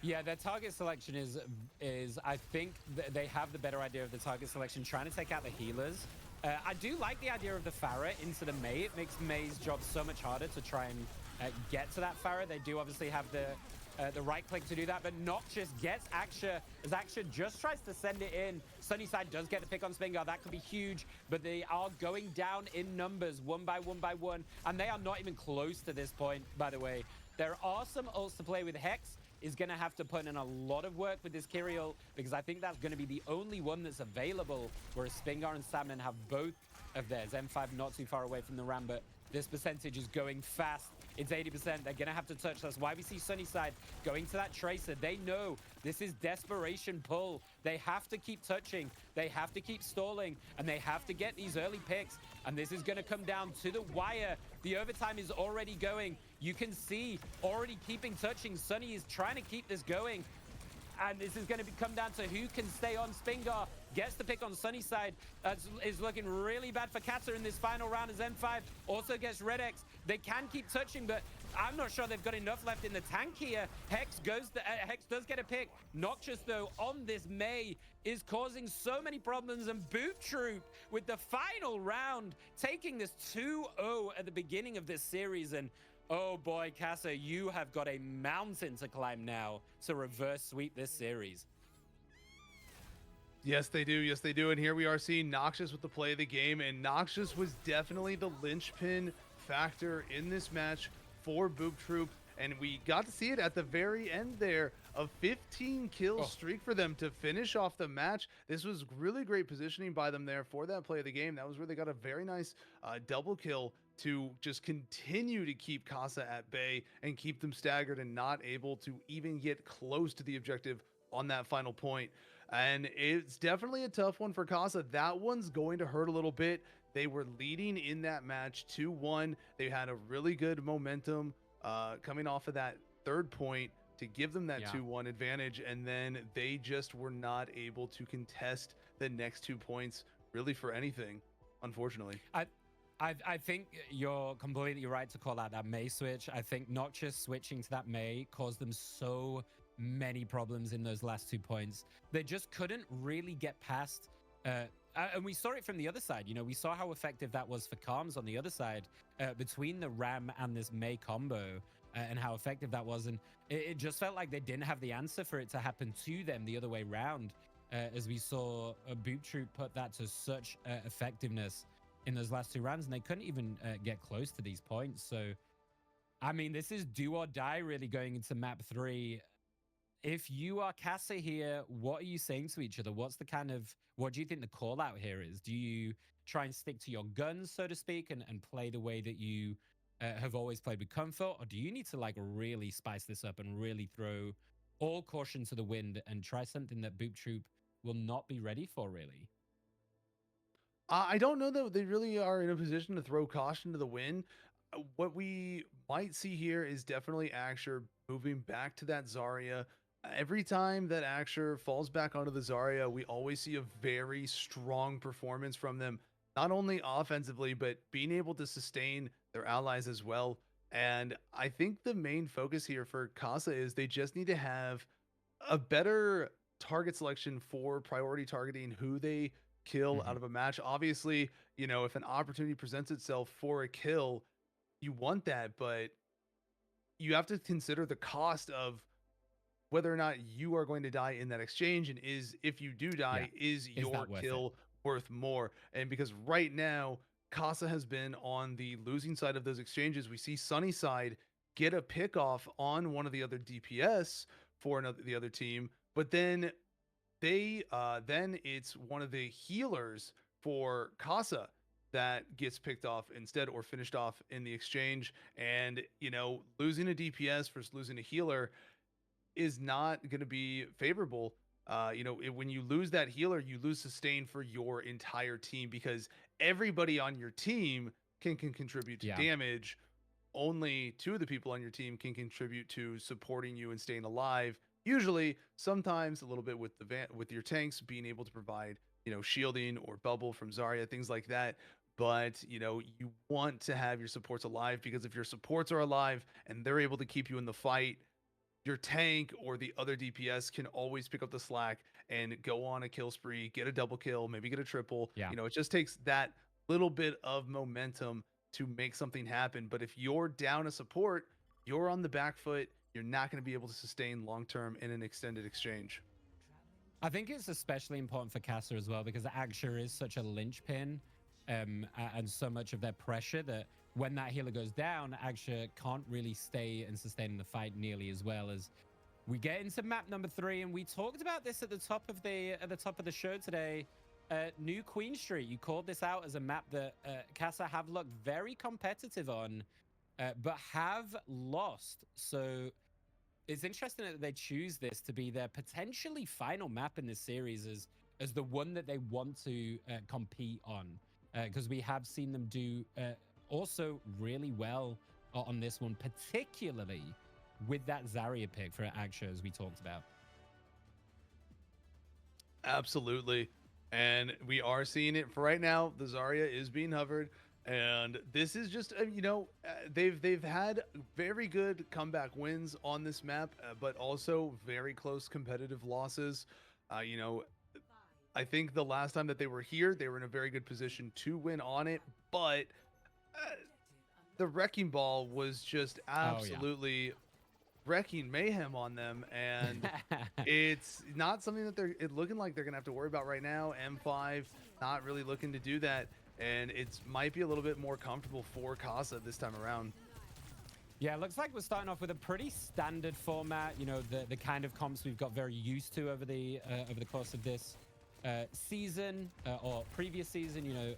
Yeah, their target selection is I think they have the better idea of the target selection, trying to take out the healers. I do like the idea of the Pharah into the May. It makes May's job so much harder to try and get to that Pharah. They do obviously have the right click to do that, but Noxious gets Aksha, as Aksha just tries to send it in. Sunnyside does get the pick on Spingar. That could be huge, but they are going down in numbers, one by one, and they are not even close to this point, by the way. There are some ults to play with. Hex is going to have to put in a lot of work with this Kyrie ult, because I think that's going to be the only one that's available, whereas Spingar and Salmon have both of theirs. M5 not too far away from the ram, but this percentage is going fast. It's 80%. They're going to have to touch. That's why we see Sunnyside going to that Tracer. They know this is desperation pull. They have to keep touching. They have to keep stalling, and they have to get these early picks. And this is going to come down to the wire. The overtime is already going. You can see already keeping touching. Sunny is trying to keep this going. And this is going to come down to who can stay on. Spingar gets the pick on Sunnyside. That is looking really bad for Kasa in this final round, as M5 also gets Red X. They can keep touching, but I'm not sure they've got enough left in the tank here. Hex does get a pick. Noxious, though, on this May is causing so many problems. And Boop Troop with the final round, taking this 2-0 at the beginning of this series. And oh boy, Kasa, you have got a mountain to climb now to reverse sweep this series. Yes, they do. Yes, they do. And here we are seeing Noxious with the play of the game. And Noxious was definitely the linchpin factor in this match for Boop Troop. And we got to see it at the very end there, a 15 kill streak for them to finish off the match. This was really great positioning by them there for that play of the game. That was where they got a very nice double kill to just continue to keep Kasa at bay and keep them staggered and not able to even get close to the objective on that final point. And it's definitely a tough one for Kasa. That one's going to hurt a little bit. They were leading in that match 2-1. They had a really good momentum coming off of that third point to give them that 2-1 advantage, and then they just were not able to contest the next 2 points really for anything, unfortunately. I think you're completely right to call out that Mei switch. I think Noxious switching to that Mei caused them so many problems in those last 2 points. They just couldn't really get past. And we saw it from the other side. You know, we saw how effective that was for Calms on the other side between the Ram and this Mei combo and how effective that was. And it just felt like they didn't have the answer for it to happen to them the other way around. As we saw Boop Troop put that to such effectiveness in those last 2 rounds, and they couldn't even get close to these points. So, I mean, this is do or die really going into map 3. If you are Kasa here, what are you saying to each other? What do you think the call out here is? Do you try and stick to your guns, so to speak, and play the way that you have always played with comfort? Or do you need to like really spice this up and really throw all caution to the wind and try something that Boop Troop will not be ready for, really? I don't know that they really are in a position to throw caution to the wind. What we might see here is definitely Axure moving back to that Zarya. Every time that Axure falls back onto the Zarya, we always see a very strong performance from them, not only offensively, but being able to sustain their allies as well. And I think the main focus here for Kasa is they just need to have a better target selection for priority targeting who they kill out of a match. Obviously, you know, if an opportunity presents itself for a kill, you want that, but you have to consider the cost of whether or not you are going to die in that exchange, and if you do die, is your kill worth more? And because right now Kasa has been on the losing side of those exchanges, we see Sunnyside get a pick off on one of the other DPS for the other team, but then then it's one of the healers for Kasa that gets picked off instead or finished off in the exchange. And you know, losing a DPS versus losing a healer is not going to be favorable. You know, when you lose that healer, you lose sustain for your entire team because everybody on your team can contribute to damage. Only 2 of the people on your team can contribute to supporting you and staying alive. Usually, sometimes a little bit with with your tanks being able to provide, you know, shielding or bubble from Zarya, things like that. But you know, you want to have your supports alive, because if your supports are alive and they're able to keep you in the fight, your tank or the other DPS can always pick up the slack and go on a kill spree, get a double kill, maybe get a triple. You know, it just takes that little bit of momentum to make something happen. But if you're down a support, you're on the back foot, you're not going to be able to sustain long term in an extended exchange. I think it's especially important for Kasa as well, because Axure is such a linchpin and so much of their pressure that when that healer goes down, Axure can't really stay and sustain in the fight nearly as well. As we get into map number 3, and we talked about this at the top of the show today. New Queen Street, you called this out as a map that Kasa have looked very competitive on, but have lost. So it's interesting that they choose this to be their potentially final map in this series as the one that they want to compete on, because we have seen them do also really well on this one, particularly with that Zarya pick for Axure, as we talked about. Absolutely. And we are seeing it for right now. The Zarya is being hovered, and this is just you know, they've had very good comeback wins on this map, but also very close competitive losses. You know, I think the last time that they were here, they were in a very good position to win on it, but the Wrecking Ball was just absolutely wrecking mayhem on them, and it's not something that they're looking like they're gonna have to worry about right now. M5 not really looking to do that, and it might be a little bit more comfortable for Kasa this time around. Yeah, it looks like we're starting off with a pretty standard format. You know, the kind of comps we've got very used to over the course of this season or previous season. You know,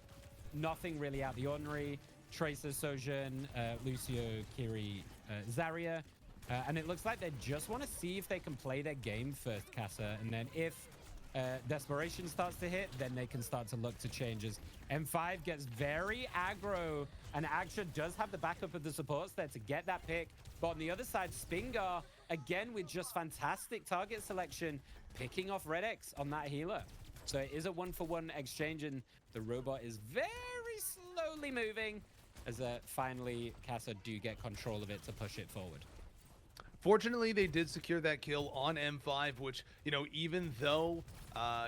nothing really out the ordinary. Tracer, Sojourn, Lucio, Kiri, Zarya. And it looks like they just want to see if they can play their game first, Kasa. And then if desperation starts to hit, then they can start to look to changes. M5 gets very aggro, and Aksha does have the backup of the supports there to get that pick. But on the other side, Spingar, again, with just fantastic target selection, picking off Red X on that healer. So it is a 1-for-1 exchange, and the robot is very slowly moving as finally Kasa do get control of it to push it forward. Fortunately, they did secure that kill on M5, which, you know, even though,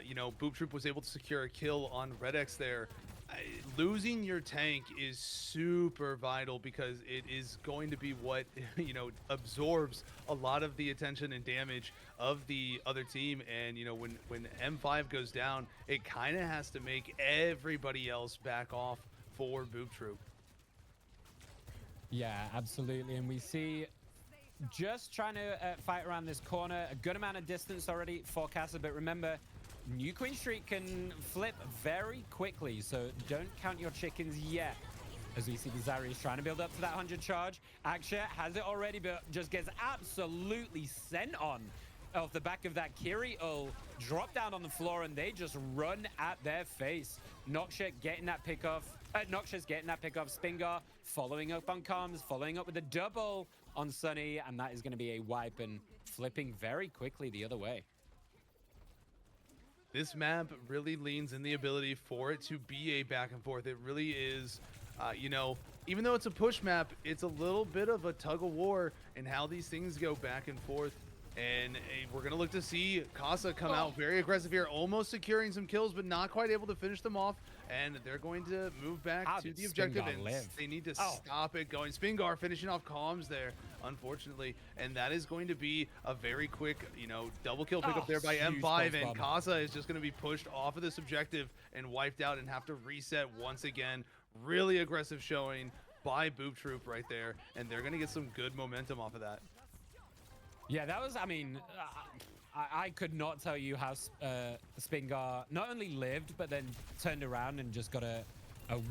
you know, Boop Troop was able to secure a kill on Red X there, losing your tank is super vital because it is going to be what, you know, absorbs a lot of the attention and damage of the other team. And, you know, when M5 goes down, it kind of has to make everybody else back off for Boop Troop. Yeah, absolutely. And we see just trying to fight around this corner, a good amount of distance already for Kasa, but remember, New Queen Street can flip very quickly, so don't count your chickens yet. As we see the Zarya trying to build up to that 100 charge. Aksha has it already, but just gets absolutely sent on off the back of that Kiri ult. Drop down on the floor, and they just run at their face. Noxia getting that pick off. Noxia's getting that pick off. Spingar following up on comms, following up with a double on Sunny, and that is going to be a wipe and flipping very quickly the other way. This map really leans in the ability for it to be a back and forth. It really is, you know, even though it's a push map, it's a little bit of a tug of war in how these things go back and forth. And we're going to look to see Kasa come out very aggressive here, almost securing some kills, but not quite able to finish them off. And they're going to move back to the objective, and they need to stop it going. Spingar finishing off comms there, unfortunately. And that is going to be a very quick, you know, double kill pickup there by M5. And Kasa is just going to be pushed off of this objective and wiped out and have to reset once again. Really aggressive showing by Boop Troop right there. And they're going to get some good momentum off of that. Yeah, that was, I mean, I could not tell you how Spingar not only lived, but then turned around and just got a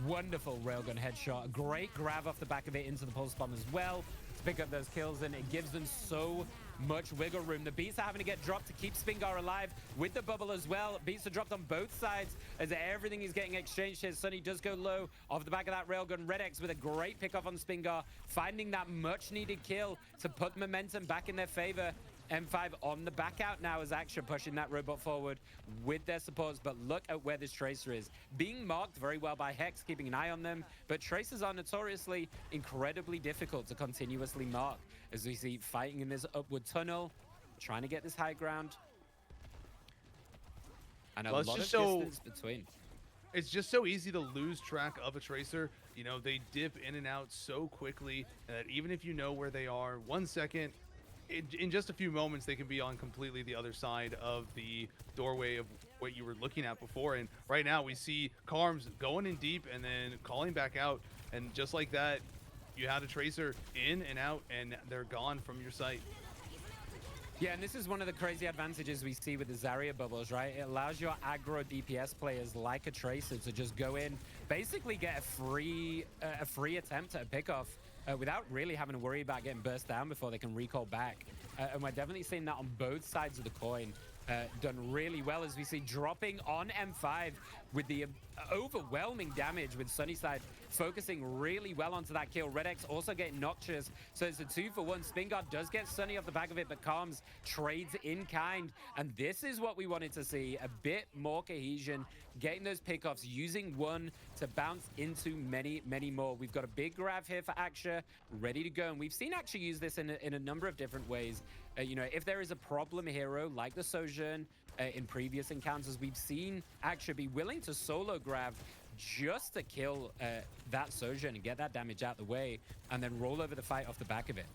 wonderful railgun headshot. A great grab off the back of it into the pulse bomb as well to pick up those kills, and it gives them so much wiggle room. The beats are having to get dropped to keep Spingar alive with the bubble as well. Beats are dropped on both sides as everything is getting exchanged here. Sunny does go low off the back of that railgun. Red X with a great pick off on Spingar, finding that much needed kill to put momentum back in their favor. M5 on the back out now as Aksha pushing that robot forward with their supports, but look at where this Tracer is. Being marked very well by Hex, keeping an eye on them, but Tracers are notoriously incredibly difficult to continuously mark, as we see fighting in this upward tunnel, trying to get this high ground. And a lot of distance between. It's just so easy to lose track of a Tracer. You know, they dip in and out so quickly that even if you know where they are, 1 second, in just a few moments, they can be on completely the other side of the doorway of what you were looking at before. And right now we see Carms going in deep and then calling back out. And just like that, you had a Tracer in and out, and they're gone from your sight. Yeah, and this is one of the crazy advantages we see with the Zarya bubbles, right? It allows your aggro DPS players like a Tracer to just go in, basically get a free attempt at a pickoff without really having to worry about getting burst down before they can recall back. And we're definitely seeing that on both sides of the coin. Done really well, as we see dropping on M5 with the overwhelming damage, with Sunnyside focusing really well onto that kill. Red X also getting Noxious, so it's a 2-for-1. Spingar does get Sunny off the back of it, but Calms trades in kind, and this is what we wanted to see, a bit more cohesion, getting those pickoffs, using one to bounce into many, many more. We've got a big grab here for Aksha, ready to go, and we've seen Aksha use this in a number of different ways. You know, if there is a problem hero like the Sojourn in previous encounters, we've seen Aksha be willing to solo grab just to kill that Sojourn and get that damage out the way, and then roll over the fight off the back of it.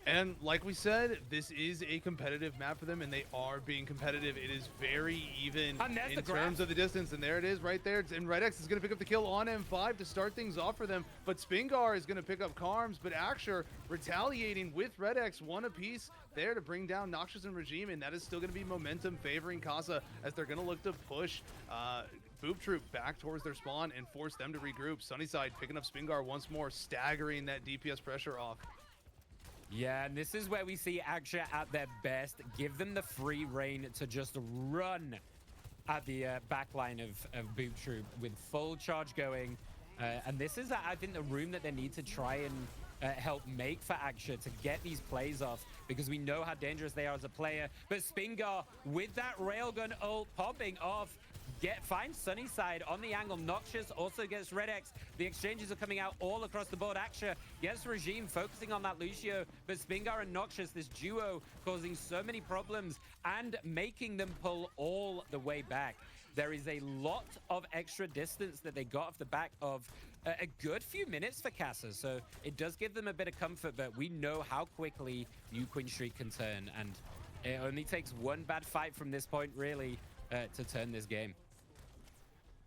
And like we said, this is a competitive map for them, and they are being competitive. It is very even in terms of the distance, and there it is right there. And Red X is going to pick up the kill on M5 to start things off for them, but Spingar is going to pick up Carms, but Axure retaliating with Red X, one apiece there to bring down Noxious and Regime, and that is still going to be momentum favoring Kasa as they're going to look to push Boop Troop back towards their spawn and force them to regroup. Sunnyside picking up Spingar once more, staggering that DPS pressure off. Yeah, and this is where we see Axure at their best. Give them the free reign to just run at the back line of Boop Troop with full charge going. And this is, I think, the room that they need to try and help make for Axure to get these plays off, because we know how dangerous they are as a player. But Spingar with that railgun ult popping off, finds Sunnyside on the angle. Noxious also gets Red X. The exchanges are coming out all across the board. Axure gets Regime focusing on that Lucio, but Spingar and Noxious, this duo, causing so many problems and making them pull all the way back. There is a lot of extra distance that they got off the back of a good few minutes for Kasa, so it does give them a bit of comfort, but we know how quickly New Queen Street can turn, and it only takes one bad fight from this point, really, to turn this game.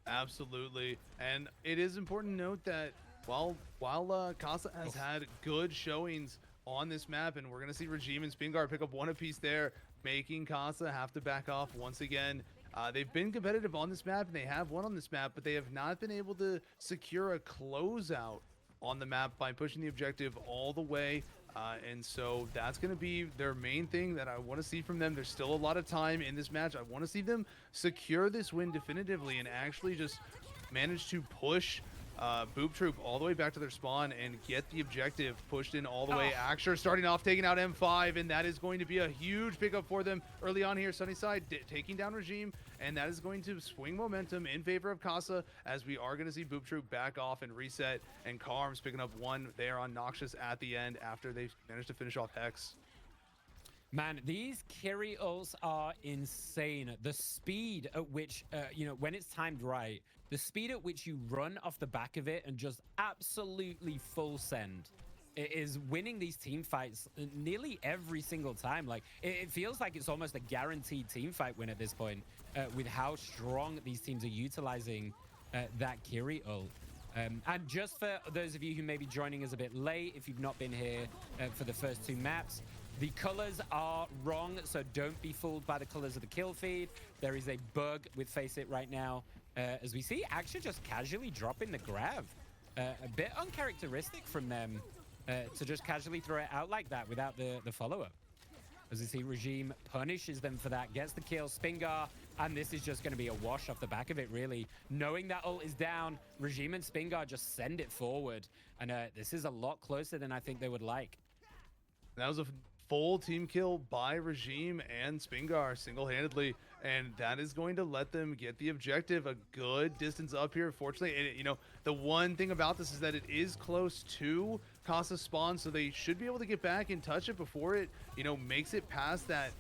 Absolutely, and it is important to note that while Kasa has had good showings on this map, and we're going to see Regime and Spingar pick up one apiece there, making Kasa have to back off once again. They've been competitive on this map, and they have won on this map, but they have not been able to secure a closeout on the map by pushing the objective all the way. And so that's going to be their main thing that I want to see from them. There's still a lot of time in this match. I want to see them secure this win definitively and actually just manage to push Boop Troop all the way back to their spawn and get the objective pushed in all the way. Axure starting off, taking out M5, and that is going to be a huge pickup for them early on here. Sunnyside taking down Regime, and that is going to swing momentum in favor of Kasa, as we are going to see Boop Troop back off and reset, and Carms picking up one there on Noxious at the end after they managed to finish off Hex. Man, these carry ults are insane. The speed at which, when it's timed right, the speed at which you run off the back of it and just absolutely full send is winning these team fights nearly every single time. Like, it feels like it's almost a guaranteed team fight win at this point, with how strong these teams are utilizing that carry ult. And just for those of you who may be joining us a bit late, if you've not been here for the first two maps, the colors are wrong, so don't be fooled by the colors of the kill feed. There is a bug with FACEIT right now, as we see Axure just casually dropping the grab. A bit uncharacteristic from them to just casually throw it out like that without the follow-up. As we see Regime punishes them for that, gets the kill, Spingar, and this is just going to be a wash off the back of it, really. Knowing that ult is down, Regime and Spingar just send it forward, and this is a lot closer than I think they would like. That was a full team kill by Regime and Spingar single-handedly, and that is going to let them get the objective a good distance up here. Fortunately, the one thing about this is that it is close to Kasa's spawn, so they should be able to get back and touch it before it, makes it past that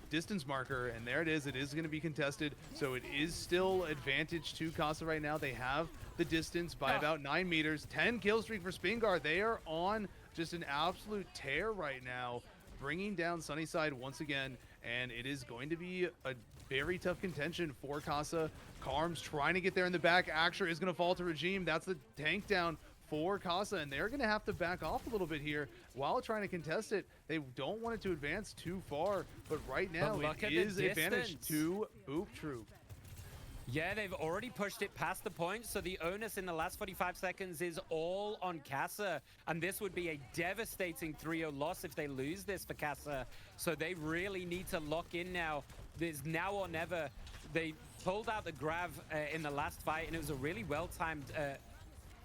distance marker. And there it is. It is going to be contested, so it is still advantage to Kasa right now. They have the distance by about 9 meters. 10 kill streak for Spingar. They are on just an absolute tear right now, bringing down Sunnyside once again, and it is going to be a very tough contention for Kasa. Carms trying to get there in the back. Axure is going to fall to Regime. That's the tank down for Kasa, and they're going to have to back off a little bit here while trying to contest it. They don't want it to advance too far, but right now it is advantage to Boop Troop. Yeah, they've already pushed it past the point, so the onus in the last 45 seconds is all on Kasa, and this would be a devastating 3-0 loss if they lose this for Kasa, so they really need to lock in now. There's now or never. They pulled out the grab in the last fight, and it was a really well-timed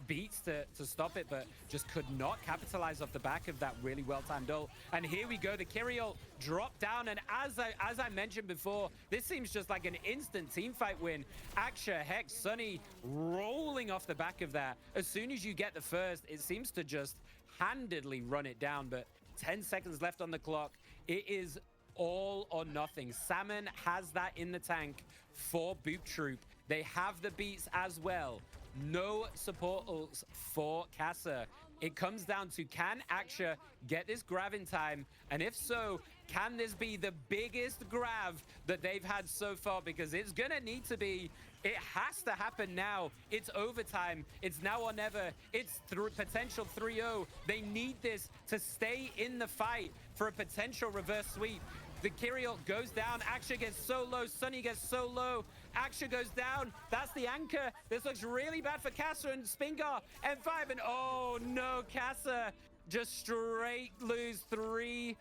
beats to stop it, but just could not capitalize off the back of that really well-timed ult. And here we go, the carry ult dropped down, and as I mentioned before, this seems just like an instant team fight win. Axure, Hex, Sunny rolling off the back of that. As soon as you get the first, it seems to just handedly run it down, but 10 seconds left on the clock. It is all or nothing. Salmon has that in the tank for Boop Troop. They have the beats as well. No support ults for Kasa. it comes down to, can Aksha get this grab in time? And if so, can this be the biggest grab that they've had so far? Because it's going to need to be. It has to happen now. It's overtime. It's now or never. It's potential 3-0. They need this to stay in the fight for a potential reverse sweep. The Kirill goes down. Aksha gets so low. Sunny gets so low. Aksha goes down. That's the anchor. This looks really bad for Kasa and Spingar. M5 and oh no, Kasa just straight lose 3-0.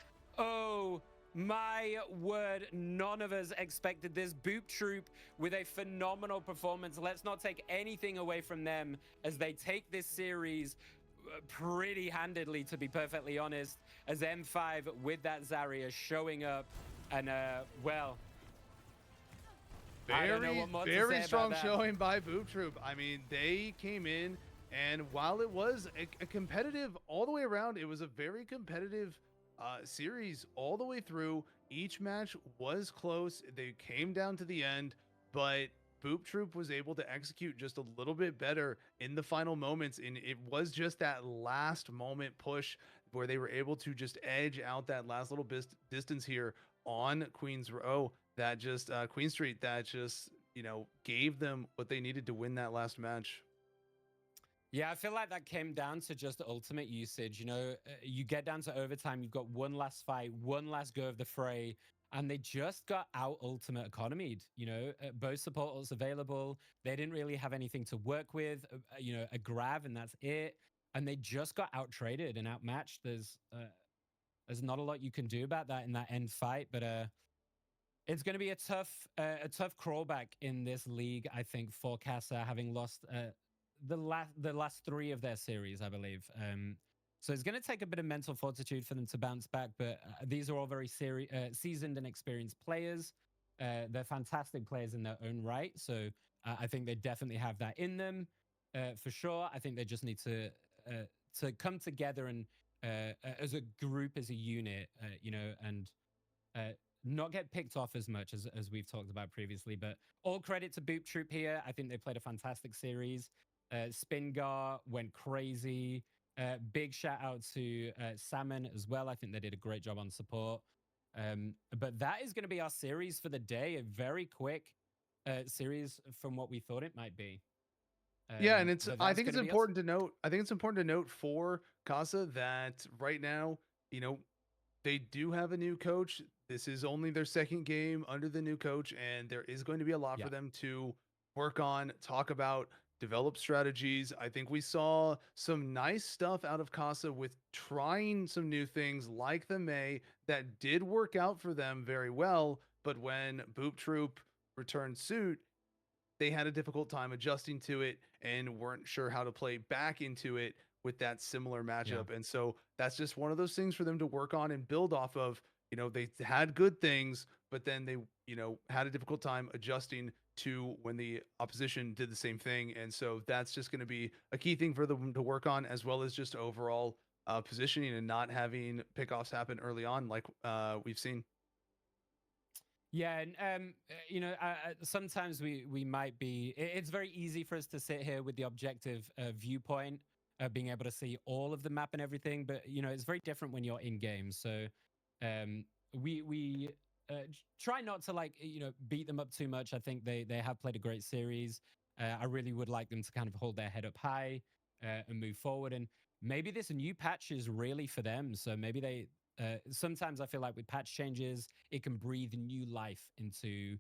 My word, none of us expected this. Boop Troop with a phenomenal performance. Let's not take anything away from them as they take this series pretty handedly, to be perfectly honest, as M5 with that Zarya showing up. And well, very strong showing by Boop Troop. I mean, they came in, and while it was a competitive all the way around, it was a very competitive series all the way through. Each match was close. They came down to the end, but Boop Troop was able to execute just a little bit better in the final moments, and it was just that last moment push where they were able to just edge out that last little distance here on Queen's Row, that just Queen Street, that just, you know, gave them what they needed to win that last match. Yeah, I feel like that came down to just ultimate usage. You know, you get down to overtime, you've got one last fight, one last go of the fray, and they just got out ultimate economied. You know, both supporters available. They didn't really have anything to work with, you know, a grab, and that's it. And they just got out traded and outmatched. There's not a lot you can do about that in that end fight, but it's going to be a tough crawlback in this league, I think, for Kasa, having lost the last 3 of their series, I believe. So it's going to take a bit of mental fortitude for them to bounce back, but these are all very seasoned and experienced players. They're fantastic players in their own right, so I think they definitely have that in them for sure. I think they just need to come together and as a group, as a unit, you know, and not get picked off as much as we've talked about previously. But all credit to Boop Troop here. I think they played a fantastic series. Spingar went crazy. Big shout out to Salmon as well. I think they did a great job on support. But that is going to be our series for the day. A very quick series from what we thought it might be. Yeah, and I think it's important to note. I think it's important to note for Kasa that right now, you know, they do have a new coach. This is only their second game under the new coach, and there is going to be a lot for them to work on, talk about, develop strategies. I think we saw some nice stuff out of Kasa with trying some new things like the May that did work out for them very well. But when Boop Troop returned suit, they had a difficult time adjusting to it and weren't sure how to play back into it with that similar matchup. And so that's just one of those things for them to work on and build off of. You know, they had good things, but then they, you know, had a difficult time adjusting to when the opposition did the same thing. And so that's just going to be a key thing for them to work on, as well as just overall positioning and not having pickoffs happen early on like we've seen. Yeah, and you know, sometimes we might be. It's very easy for us to sit here with the objective viewpoint, being able to see all of the map and everything. But you know, it's very different when you're in game. So we try not to, like, you know, beat them up too much. I think they have played a great series. I really would like them to kind of hold their head up high and move forward. And maybe this new patch is really for them. So maybe they. Sometimes I feel like with patch changes, it can breathe new life into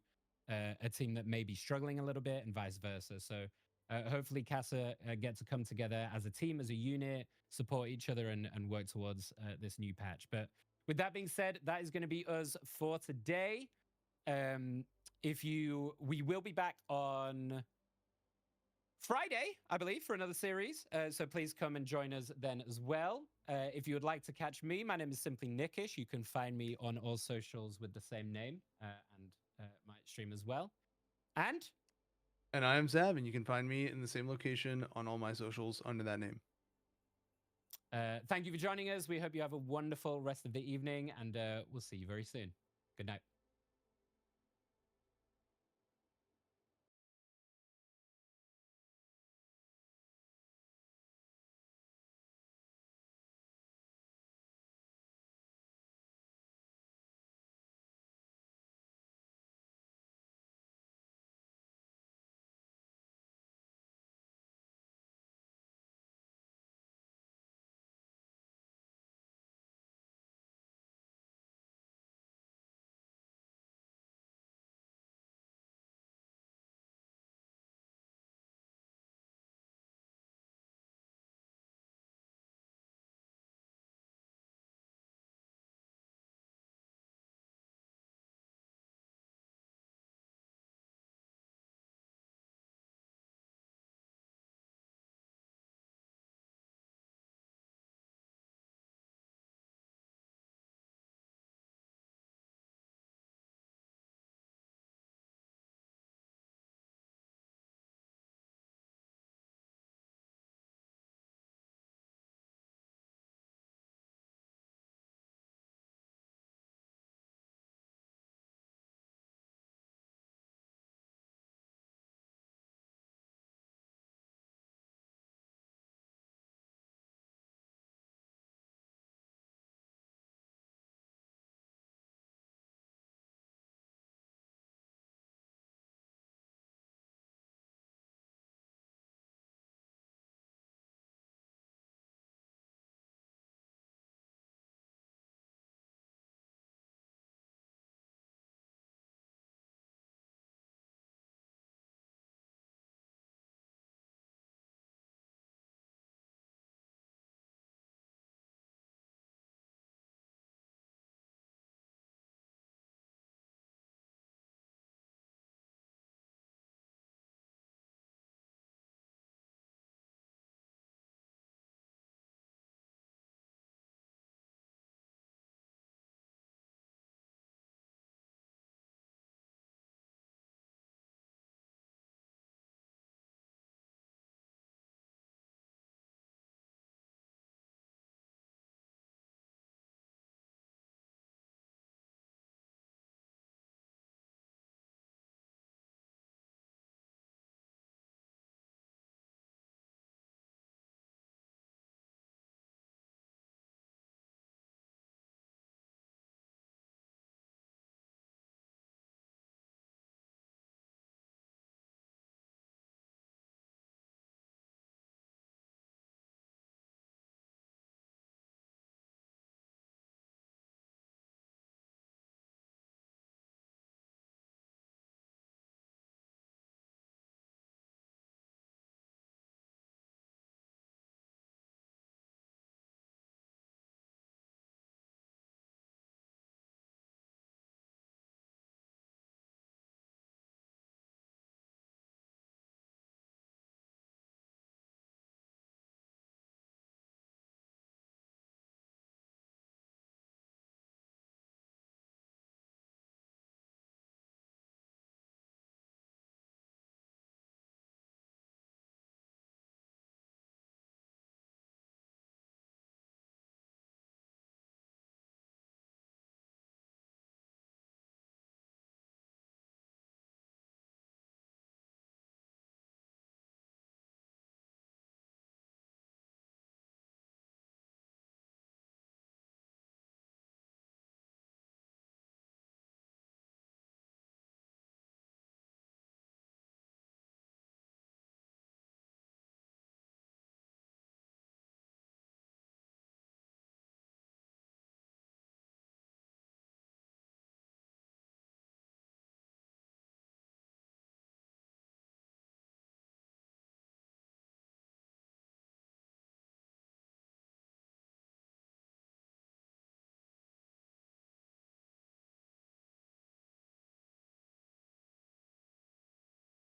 a team that may be struggling a little bit, and vice versa. So hopefully Kasa get to come together as a team, as a unit, support each other, and work towards this new patch. But with that being said, that is going to be us for today. We will be back on Friday, I believe, for another series. So please come and join us then as well. If you would like to catch me, my name is simply Nickish. You can find me on all socials with the same name and my stream as well. And I am Zab, and you can find me in the same location on all my socials under that name. Thank you for joining us. We hope you have a wonderful rest of the evening, and we'll see you very soon. Good night.